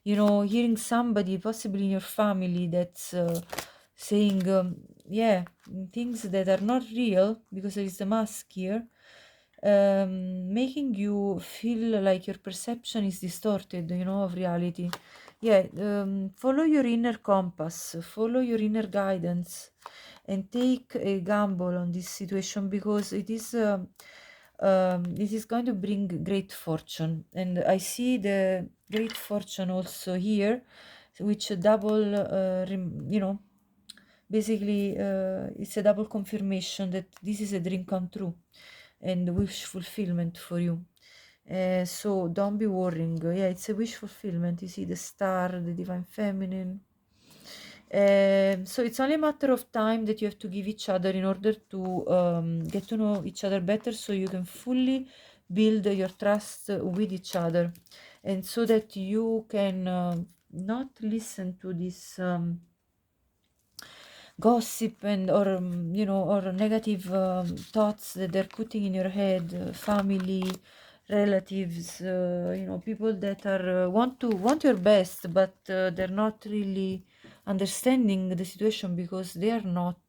hearing somebody possibly in your family that's saying yeah, things that are not real, because there is the mask here, making you feel like your perception is distorted, of reality. Yeah, follow your inner compass, follow your inner guidance, and take a gamble on this situation, because it is going to bring great fortune. And I see the great fortune also here, which double, basically it's a double confirmation that this is a dream come true and wish fulfillment for you. So don't be worrying. Yeah, it's a wish fulfillment. You see the star, the divine feminine. So it's only a matter of time that you have to give each other in order to get to know each other better, so you can fully build your trust with each other, and so that you can not listen to this gossip and or negative thoughts that they're putting in your head, family, relatives, people that are want your best, but they're not really understanding the situation, because they are not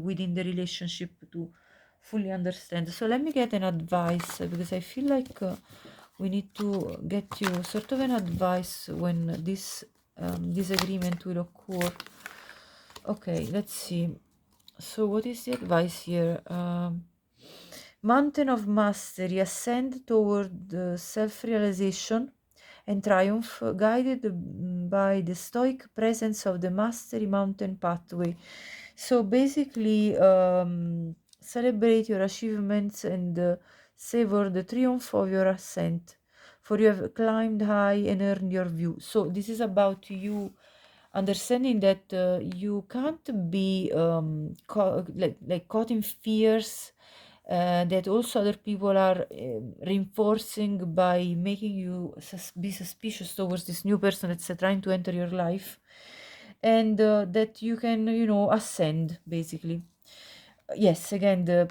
within the relationship to fully understand. So let me get an advice, because I feel like we need to get you sort of an advice when this disagreement will occur. Okay, let's see. So what is the advice here? Mountain of mastery, ascend toward self-realization and triumph, guided by the stoic presence of the mastery mountain pathway. So basically, celebrate your achievements and savor the triumph of your ascent, for you have climbed high and earned your view. So this is about you understanding that you can't be caught in fears that also other people are reinforcing by making you be suspicious towards this new person that's trying to enter your life, and that you can ascend, basically. Yes, again, the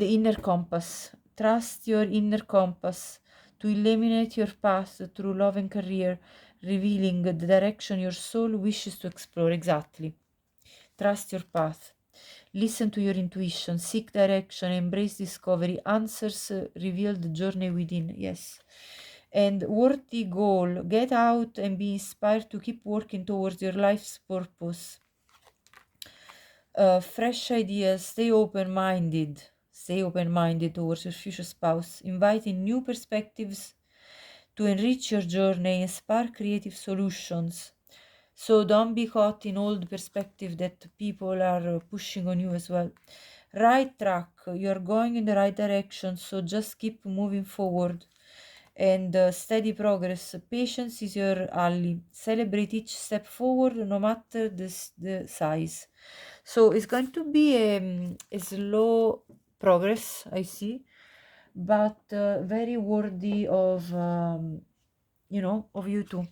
inner compass. Trust your inner compass to illuminate your path through love and career, revealing the direction your soul wishes to explore. Exactly. Trust your path. Listen to your intuition, seek direction, embrace discovery. Answers reveal the journey within. Yes. And worthy goal. Get out and be inspired to keep working towards your life's purpose. Fresh ideas. Stay open-minded. Stay open-minded towards your future spouse. Inviting new perspectives to enrich your journey and spark creative solutions. So don't be caught in old perspective that people are pushing on you as well. Right track, you're going in the right direction, so just keep moving forward. And steady progress. Patience is your ally. Celebrate each step forward, no matter the size. So it's going to be a slow progress, I see, but very worthy of of you too.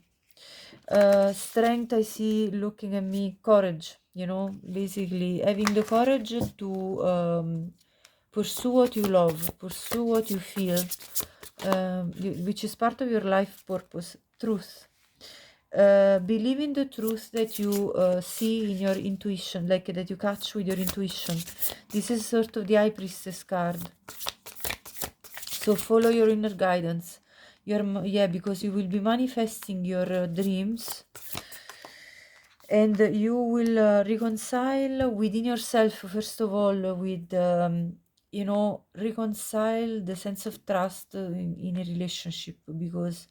Strength, I see looking at me. Courage, basically having the courage to pursue what you love, pursue what you feel, which is part of your life purpose. Truth. Believe in the truth that you see in your intuition, like that you catch with your intuition. This is sort of the High Priestess card. So follow your inner guidance. Because you will be manifesting your dreams, and you will reconcile within yourself, first of all, with reconcile the sense of trust in a relationship, because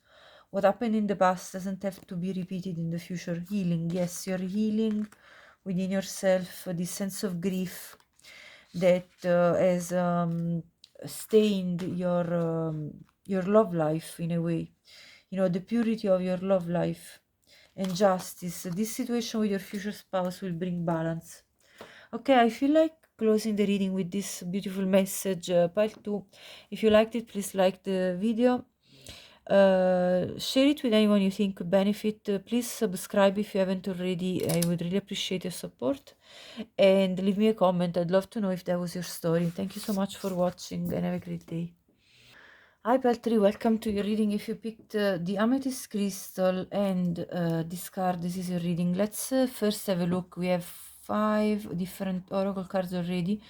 what happened in the past doesn't have to be repeated in the future. Healing, yes, you're healing within yourself this sense of grief that has stained your love life in a way, the purity of your love life and justice. This situation with your future spouse will bring balance. Okay, I feel like closing the reading with this beautiful message. Pile 2. If you liked it, please like the video. Share it with anyone you think could benefit. Please subscribe if you haven't already. I would really appreciate your support. And leave me a comment. I'd love to know if that was your story. Thank you so much for watching and have a great day. Hi Peltri, welcome to your reading. If you picked the Amethyst Crystal and this card, this is your reading. Let's first have a look. We have 5 different oracle cards already.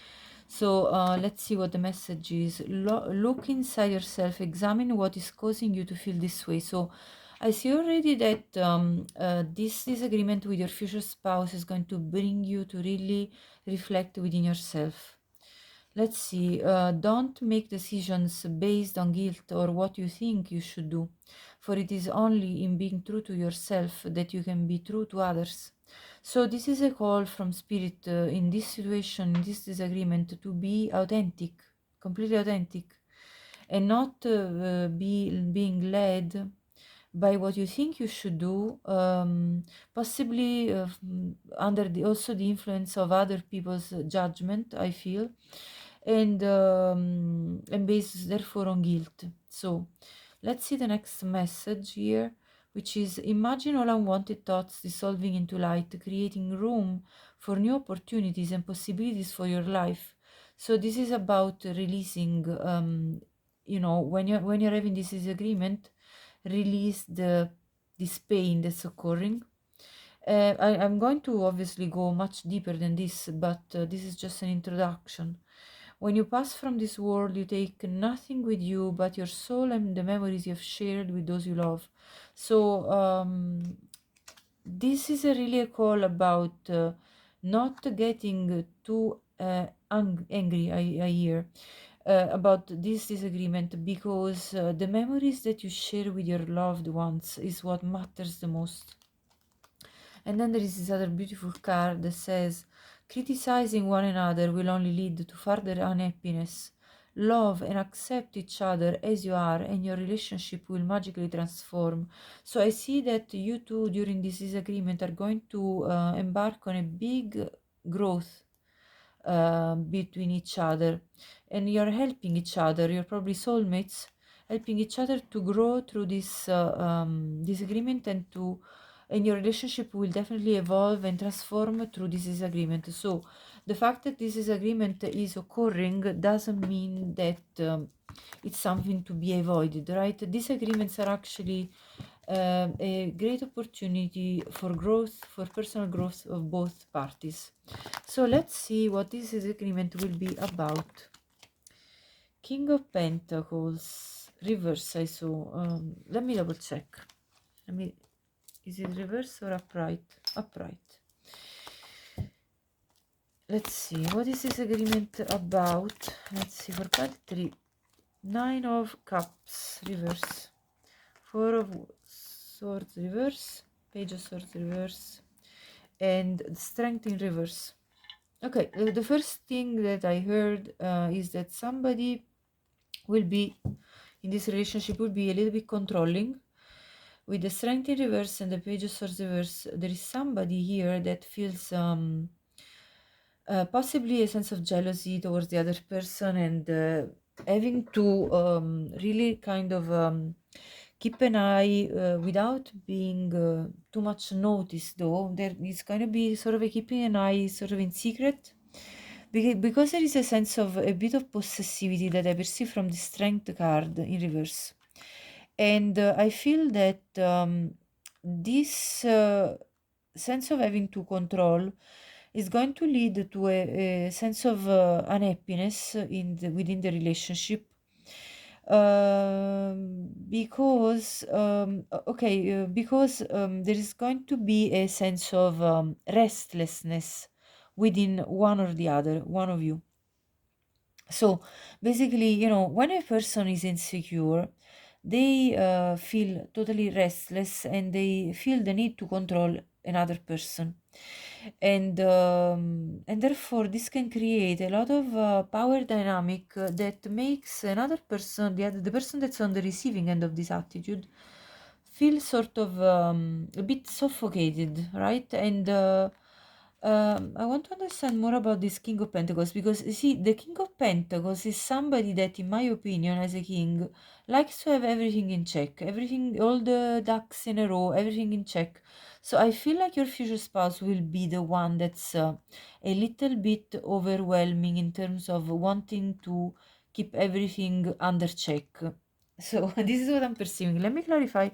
So let's see what the message is. Look inside yourself, examine what is causing you to feel this way. So I see already that this disagreement with your future spouse is going to bring you to really reflect within yourself. Let's see, don't make decisions based on guilt or what you think you should do, for it is only in being true to yourself that you can be true to others. So this is a call from Spirit in this situation, in this disagreement, to be authentic, completely authentic, and not being led by what you think you should do, possibly under also the influence of other people's judgment, I feel, and based therefore on guilt. So let's see the next message here, which is: imagine all unwanted thoughts dissolving into light, creating room for new opportunities and possibilities for your life. So this is about releasing, when you're having this disagreement, release this pain that's occurring. I'm going to obviously go much deeper than this, but this is just an introduction. When you pass from this world, you take nothing with you but your soul and the memories you've shared with those you love. So this is really a call about not getting too angry, I hear, about this disagreement, because the memories that you share with your loved ones is what matters the most. And then there is this other beautiful card that says, criticizing one another will only lead to further unhappiness. Love and accept each other as you are, and your relationship will magically transform. So I see that you two, during this disagreement, are going to embark on a big growth between each other, and you're helping each other. You're probably soulmates, helping each other to grow through this disagreement, and your relationship will definitely evolve and transform through this disagreement. So the fact that this disagreement is occurring doesn't mean that it's something to be avoided, right? Disagreements are actually a great opportunity for growth, for personal growth of both parties. So let's see what this disagreement will be about. King of Pentacles, reverse, I saw. Let me double check. Is it reverse or upright? Upright. Let's see, what is this agreement about? Let's see, for part 3. 9 of Cups, reverse. 4 of Swords, reverse. Page of Swords, reverse. And Strength in reverse. Okay, the first thing that I heard is that somebody will be, in this relationship, will be a little bit controlling. With the Strength in reverse and the Page of Swords reverse, there is somebody here that feels possibly a sense of jealousy towards the other person, and having to really kind of keep an eye without being too much noticed, though. There is going to be sort of a keeping an eye sort of in secret, because there is a sense of a bit of possessivity that I perceive from the Strength card in reverse. And I feel that this sense of having to control is going to lead to a sense of unhappiness within the relationship, because there is going to be a sense of restlessness within one or the other, one of you. So basically, when a person is insecure, they feel totally restless, and they feel the need to control another person. And therefore this can create a lot of power dynamic that makes another person, the person that's on the receiving end of this attitude, feel sort of a bit suffocated, right? And I want to understand more about this King of Pentacles, because you see, the King of Pentacles is somebody that, in my opinion, as a king, likes to have everything in check, everything, all the ducks in a row, everything in check. So I feel like your future spouse will be the one that's a little bit overwhelming in terms of wanting to keep everything under check. So this is what I'm perceiving. Let me clarify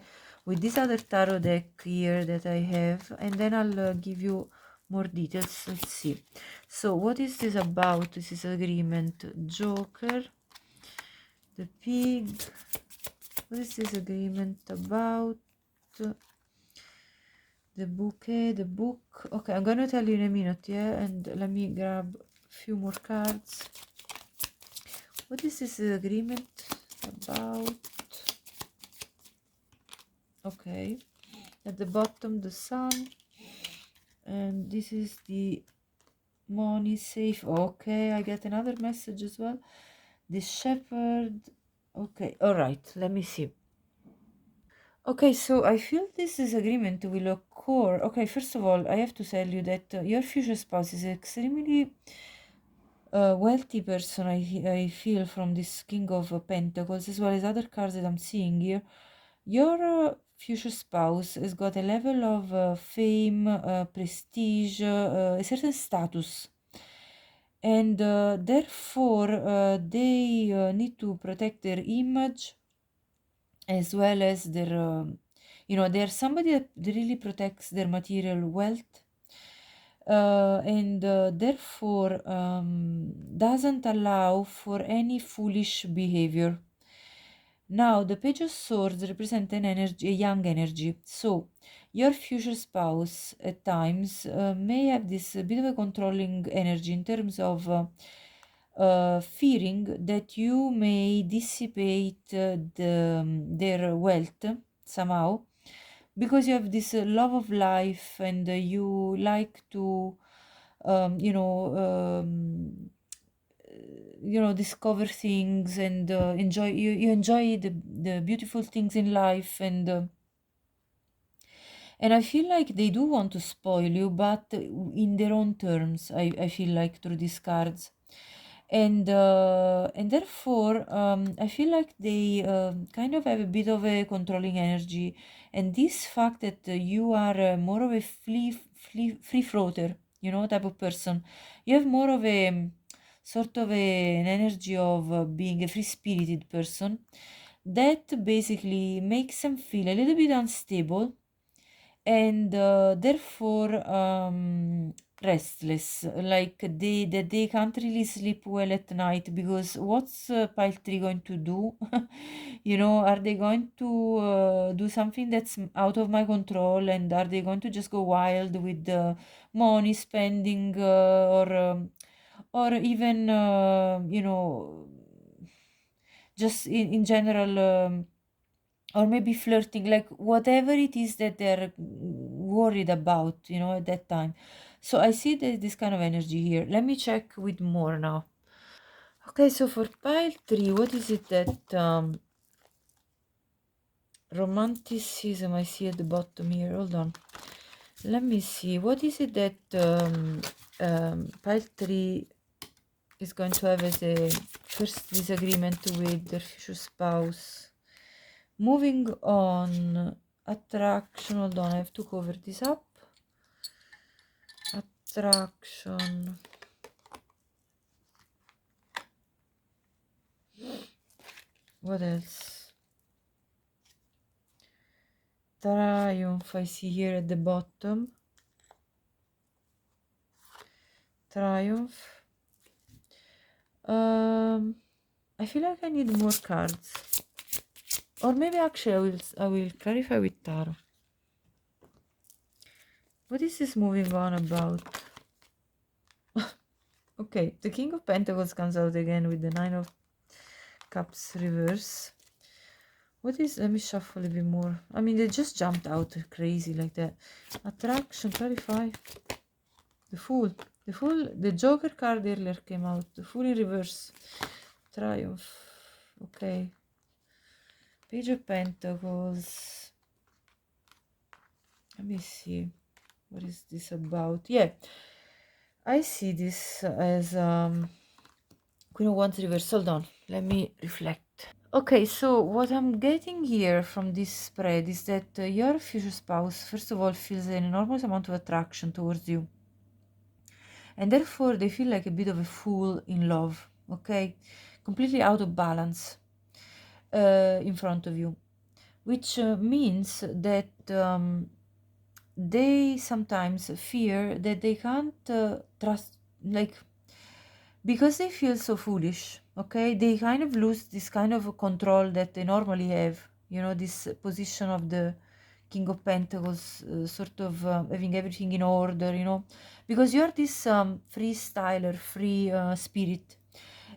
with this other tarot deck here that I have, and then I'll give you more details. Let's see. So what is this about? This is agreement. Joker, the pig. What is this agreement about? The bouquet, the book. Okay, I'm gonna tell you in a minute, yeah? And let me grab a few more cards. What is this agreement about? Okay, at the bottom, the sun. And this is the money safe. Okay, I get another message as well. The shepherd. Okay, all right, let me see. Okay, so I feel this disagreement will occur. Okay, first of all, I have to tell you that your future spouse is extremely wealthy person. I feel from this King of Pentacles, as well as other cards that I'm seeing here. Your future spouse has got a level of fame, prestige, a certain status, and therefore they need to protect their image, as well as their they're somebody that really protects their material wealth, and therefore doesn't allow for any foolish behavior. Now, the Page of Swords represent an energy, a young energy. So, your future spouse at times may have this bit of a controlling energy in terms of fearing that you may dissipate their wealth somehow, because you have this love of life, and you like to um, you know um, discover things, and you enjoy the beautiful things in life, and I feel like they do want to spoil you, but in their own terms. I feel like through these cards, and therefore I feel like they kind of have a bit of a controlling energy, and this fact that you are more of a free floater, type of person. You have more of a sort of an energy of being a free spirited person, that basically makes them feel a little bit unstable, and therefore restless, like they can't really sleep well at night, because what's pile 3 going to do? Are they going to do something that's out of my control, and are they going to just go wild with the money spending, or even just in general, or maybe flirting, like whatever it is that they're worried about, at that time. So I see this kind of energy here. Let me check with more now. Okay, so for pile 3, what is it that romanticism I see at the bottom here? Hold on, let me see. What is it that pile 3 is going to have as a first disagreement with their future spouse? Moving on, attraction. Hold on, I have to cover this up. Attraction. What else? Triumph, I see here at the bottom. Triumph. I feel like I need more cards. Or maybe actually I will clarify with tarot. What is this moving on about? Okay, the King of Pentacles comes out again with the Nine of Cups reverse. What is, let me shuffle a bit more. I mean, they just jumped out crazy like that. Attraction, clarify. The Fool. The Fool, the Joker card earlier came out. The Fool in reverse. Triumph. Okay. Page of Pentacles. Let me see. What is this about? Yeah. I see this as Queen of Wands reverse. Hold on. Let me reflect. Okay, so what I'm getting here from this spread is that your future spouse, first of all, feels an enormous amount of attraction towards you. And therefore, they feel like a bit of a fool in love, okay? Completely out of balance in front of you. Which means that they sometimes fear that they can't trust, like, because they feel so foolish, okay, they kind of lose this kind of control that they normally have, you know, this position of the King of Pentacles, sort of having everything in order, you know, because you're this freestyler, free spirit,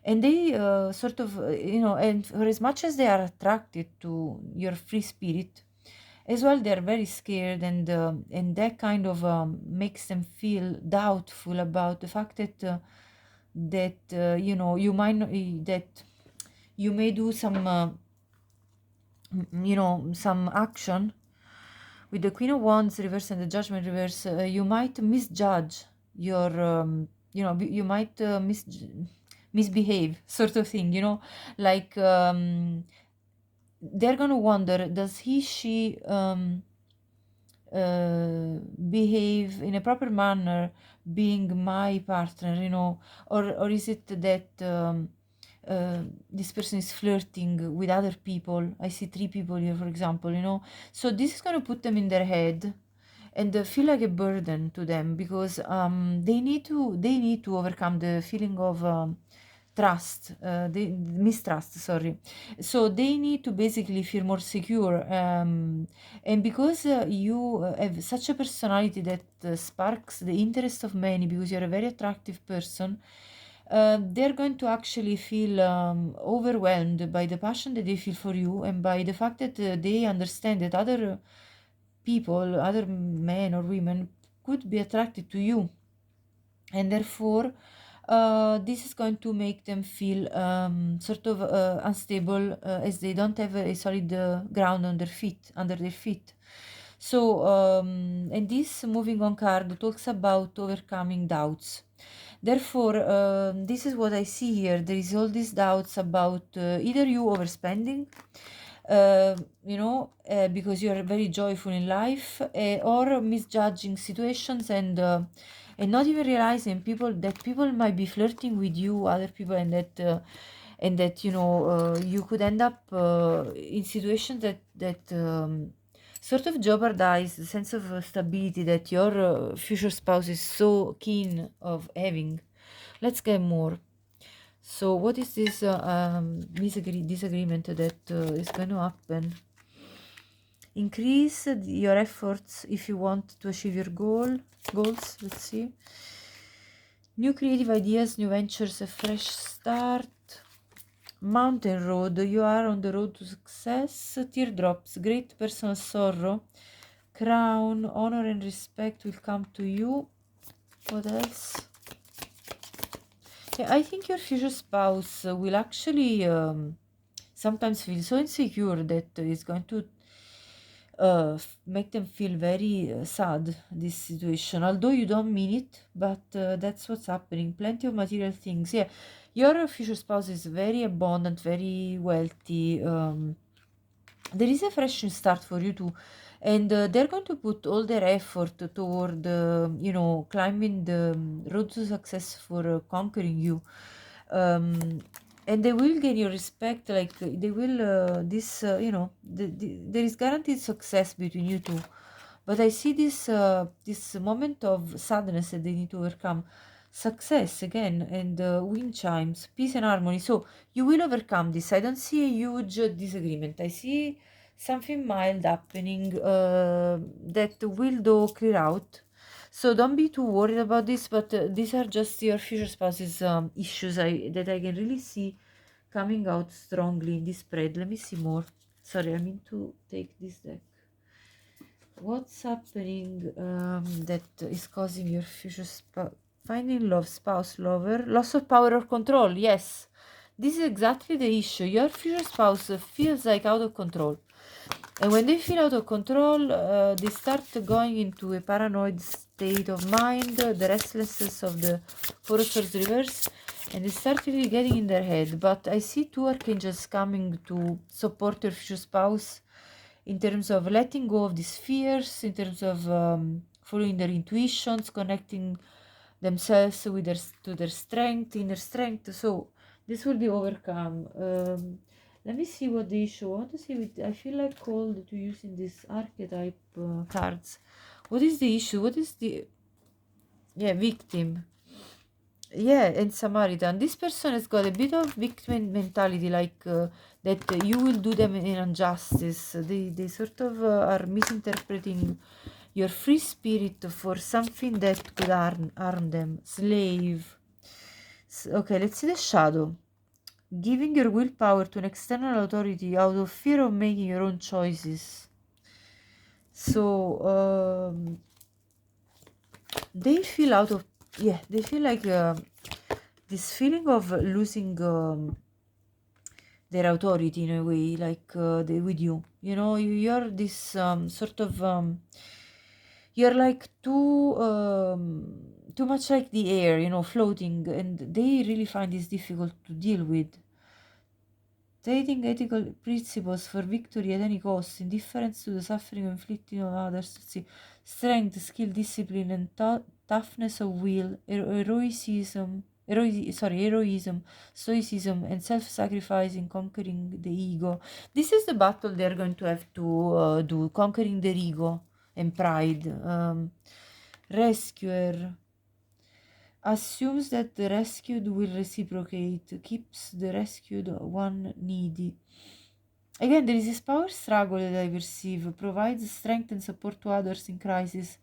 and they sort of, you know, and for as much as they are attracted to your free spirit, as well they're very scared, and that kind of makes them feel doubtful about the fact that you know, you might not, that you may do some you know, some action with the Queen of Wands reverse and the Judgment reverse. You might misjudge your you know, you might misbehave, sort of thing, you know, like they're gonna wonder, does she behave in a proper manner being my partner, you know, or is it that this person is flirting with other people? I see 3 people here, for example, you know. So this is going to put them in their head and feel like a burden to them, because they need to overcome the feeling of mistrust, sorry. So they need to basically feel more secure, and because you have such a personality that sparks the interest of many, because you're a very attractive person, they're going to actually feel overwhelmed by the passion that they feel for you, and by the fact that they understand that other people, other men or women, could be attracted to you, and therefore this is going to make them feel sort of unstable, as they don't have a solid ground under their feet. So and this moving on card talks about overcoming doubts. Therefore, this is what I see here. There is all these doubts about either you overspending, you know, because you are very joyful in life, or misjudging situations, and not even realizing people might be flirting with you, other people, and that you know, you could end up in situations that sort of jeopardize the sense of stability that your future spouse is so keen of having. Let's get more. So what is this disagreement that is going to happen? Increase your efforts if you want to achieve your goals. Let's see. New creative ideas, new ventures, a fresh start. Mountain road, you are on the road to success. Teardrops, great personal sorrow. Crown, honor and respect will come to you. What else? Yeah, I think your future spouse will actually sometimes feel so insecure that it's going to make them feel very sad, this situation, although you don't mean it, but that's what's happening. Plenty of material things. Yeah, your future spouse is very abundant, very wealthy. There is a fresh start for you too, and they're going to put all their effort toward you know, climbing the road to success for conquering you, and they will gain your respect. Like they will this you know, there is guaranteed success between you two, but I see this moment of sadness that they need to overcome. Success again, and wind chimes, peace and harmony. So you will overcome this. I don't see a huge disagreement. I see something mild happening that will though clear out. So don't be too worried about this, but these are just your future spouse's issues that I can really see coming out strongly in this spread. Let me see more. Sorry, I mean to take this deck. What's happening that is causing your future spouse? Finding love, spouse, lover, loss of power or control. Yes, this is exactly the issue. Your future spouse feels like out of control. And when they feel out of control, they start going into a paranoid state of mind, the restlessness of the Four of Swords reverse, and they start really getting in their head. But I see two archangels coming to support your future spouse in terms of letting go of these fears, in terms of following their intuitions, connecting themselves with their strength, inner strength. So this will be overcome. Let me see what the issue. I want to see. I feel like called to using this archetype cards. What is the issue? What is the victim? Yeah, and Samaritan. This person has got a bit of victim mentality, like that you will do them an injustice. They sort of are misinterpreting your free spirit for something that could harm them. Slave. Okay, let's see the shadow. Giving your willpower to an external authority out of fear of making your own choices. So they feel out of they feel like this feeling of losing their authority in a way, like with you. You know, you're this sort of you're like too much like the air, you know, floating, and they really find this difficult to deal with. Stating ethical principles for victory at any cost, indifference to the suffering inflicted on others, see, strength, skill, discipline, and toughness of will, heroism, stoicism, and self-sacrifice in conquering the ego. This is the battle they're going to have to do, conquering their ego and pride. Rescuer assumes that the rescued will reciprocate, keeps the rescued one needy. Again, there is this power struggle that I perceive, provides strength and support to others in crisis,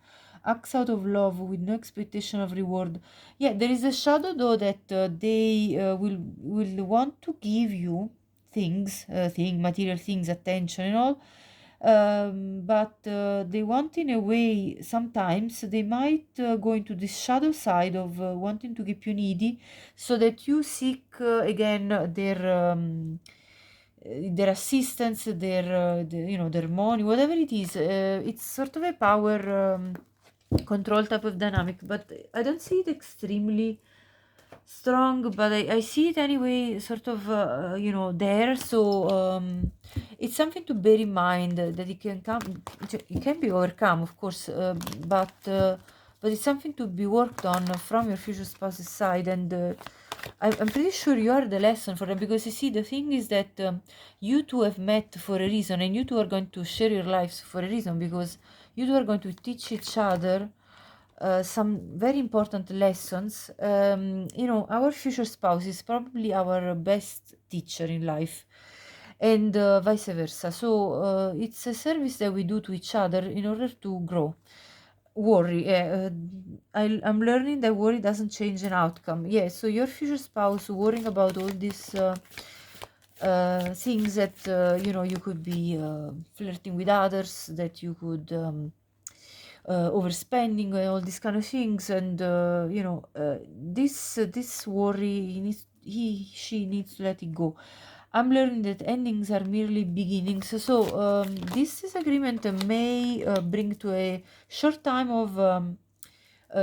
acts out of love with no expectation of reward. Yeah, there is a shadow though that they will want to give you things, material things, attention and all, but they want in a way sometimes they might go into this shadow side of wanting to keep you needy so that you seek again their assistance, their money, whatever it is. It's sort of a power control type of dynamic, but I don't see it extremely strong, but I see it anyway, sort of there. So it's something to bear in mind that it can be overcome, of course, but it's something to be worked on from your future spouse's side. And I'm pretty sure you are the lesson for them, because you see, the thing is that you two have met for a reason, and you two are going to share your lives for a reason, because you two are going to teach each other some very important lessons. Our future spouse is probably our best teacher in life, and vice versa. So it's a service that we do to each other in order to grow. I'm learning that worry doesn't change an outcome. Yeah, so your future spouse worrying about all these things that you could be flirting with others, that you could overspending and all these kind of things, and this worry, she needs to let it go. I'm learning that endings are merely beginnings. So this disagreement may bring to a short time of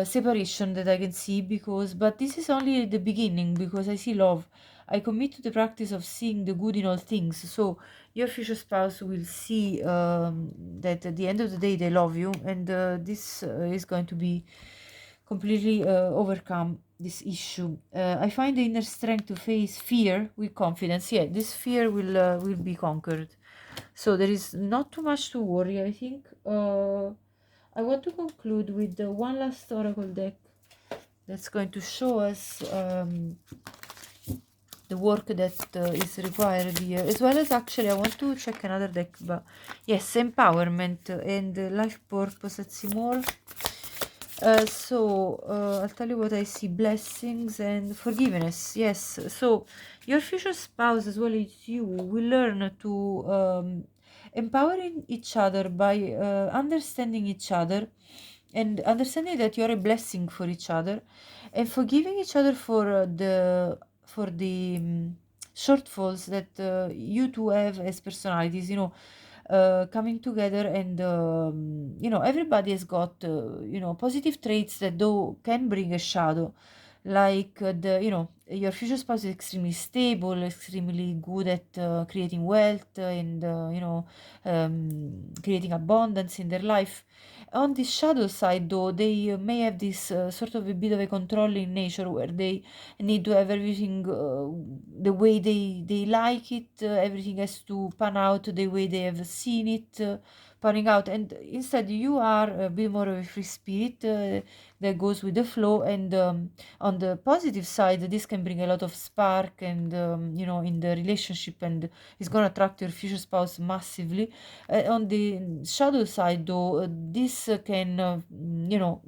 separation that I can see, but this is only the beginning, because I see love. I commit to the practice of seeing the good in all things. So your future spouse will see that at the end of the day they love you, and this is going to be completely overcome this issue. I find the inner strength to face fear with confidence. Yeah, this fear will be conquered. So there is not too much to worry, I think. I want to conclude with one last oracle deck that's going to show us the work that is required here, as well as actually I want to check another deck, but yes, empowerment and life purpose. Let's see more. I'll tell you what I see: blessings and forgiveness. Yes, so your future spouse, as well as you, will learn to empowering each other by understanding each other and understanding that you're a blessing for each other, and forgiving each other for the shortfalls that you two have as personalities, coming together. And everybody has got positive traits that though can bring a shadow, like the your future spouse is extremely stable, extremely good at creating wealth, and creating abundance in their life. On the shadow side, though, they may have this sort of a bit of a controlling nature, where they need to have everything the way they like it. Everything has to pan out the way they have seen it panning out. And instead, you are a bit more of a free spirit that goes with the flow. And on the positive side, this can bring a lot of spark and in the relationship, and it's going to attract your future spouse massively. On the shadow side, though, this can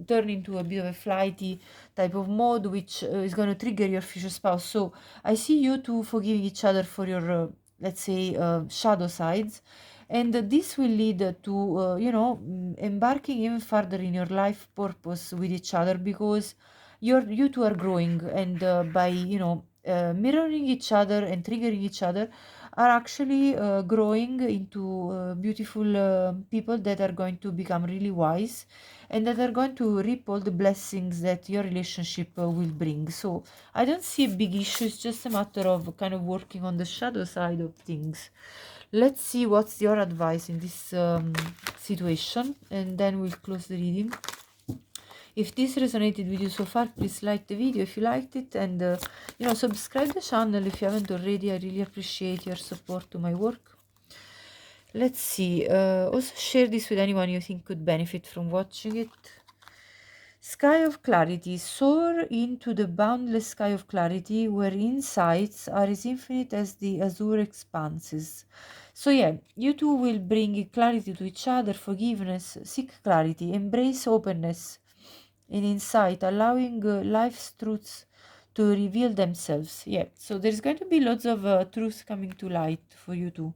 turn into a bit of a flighty type of mode, which is going to trigger your future spouse. So I see you two forgiving each other for your let's say shadow sides, and this will lead to embarking even further in your life purpose with each other, because you two are growing, and by mirroring each other and triggering each other, are actually growing into beautiful people that are going to become really wise, and that are going to reap all the blessings that your relationship will bring. So I don't see a big issue. It's just a matter of kind of working on the shadow side of things. Let's see what's your advice in this situation, and then we'll close the reading. If this resonated with you so far, please like the video if you liked it, and subscribe the channel if you haven't already. I really appreciate your support to my work. Let's see. Also share this with anyone you think could benefit from watching it. Sky of clarity. Soar into the boundless sky of clarity, where insights are as infinite as the azure expanses. So yeah, you two will bring clarity to each other, forgiveness, seek clarity, embrace openness and insight, allowing life's truths to reveal themselves. Yeah, so there's going to be lots of truths coming to light for you two.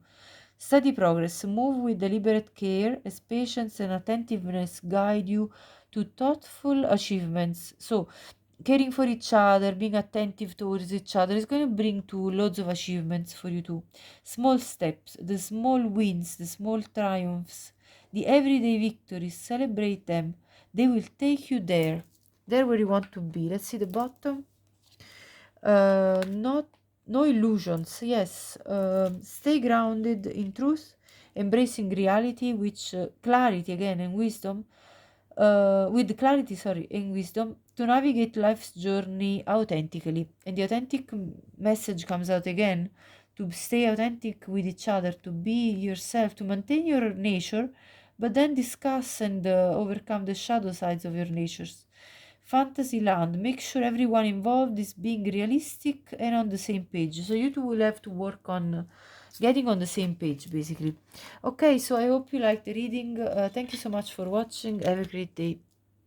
Steady progress. Move with deliberate care, as patience and attentiveness guide you to thoughtful achievements. So, caring for each other, being attentive towards each other is going to bring to loads of achievements for you too. Small steps, the small wins, the small triumphs, the everyday victories, celebrate them. They will take you there where you want to be. Let's see the bottom. Not no illusions. Yes, stay grounded in truth, embracing reality, which clarity again and wisdom. With clarity, sorry, and wisdom to navigate life's journey authentically. And the authentic message comes out again, to stay authentic with each other, to be yourself, to maintain your nature, but then discuss and overcome the shadow sides of your natures. Fantasy land. Make sure everyone involved is being realistic and on the same page. So you two will have to work on getting on the same page, basically. Okay, so I hope you liked the reading. Thank you so much for watching. Have a great day.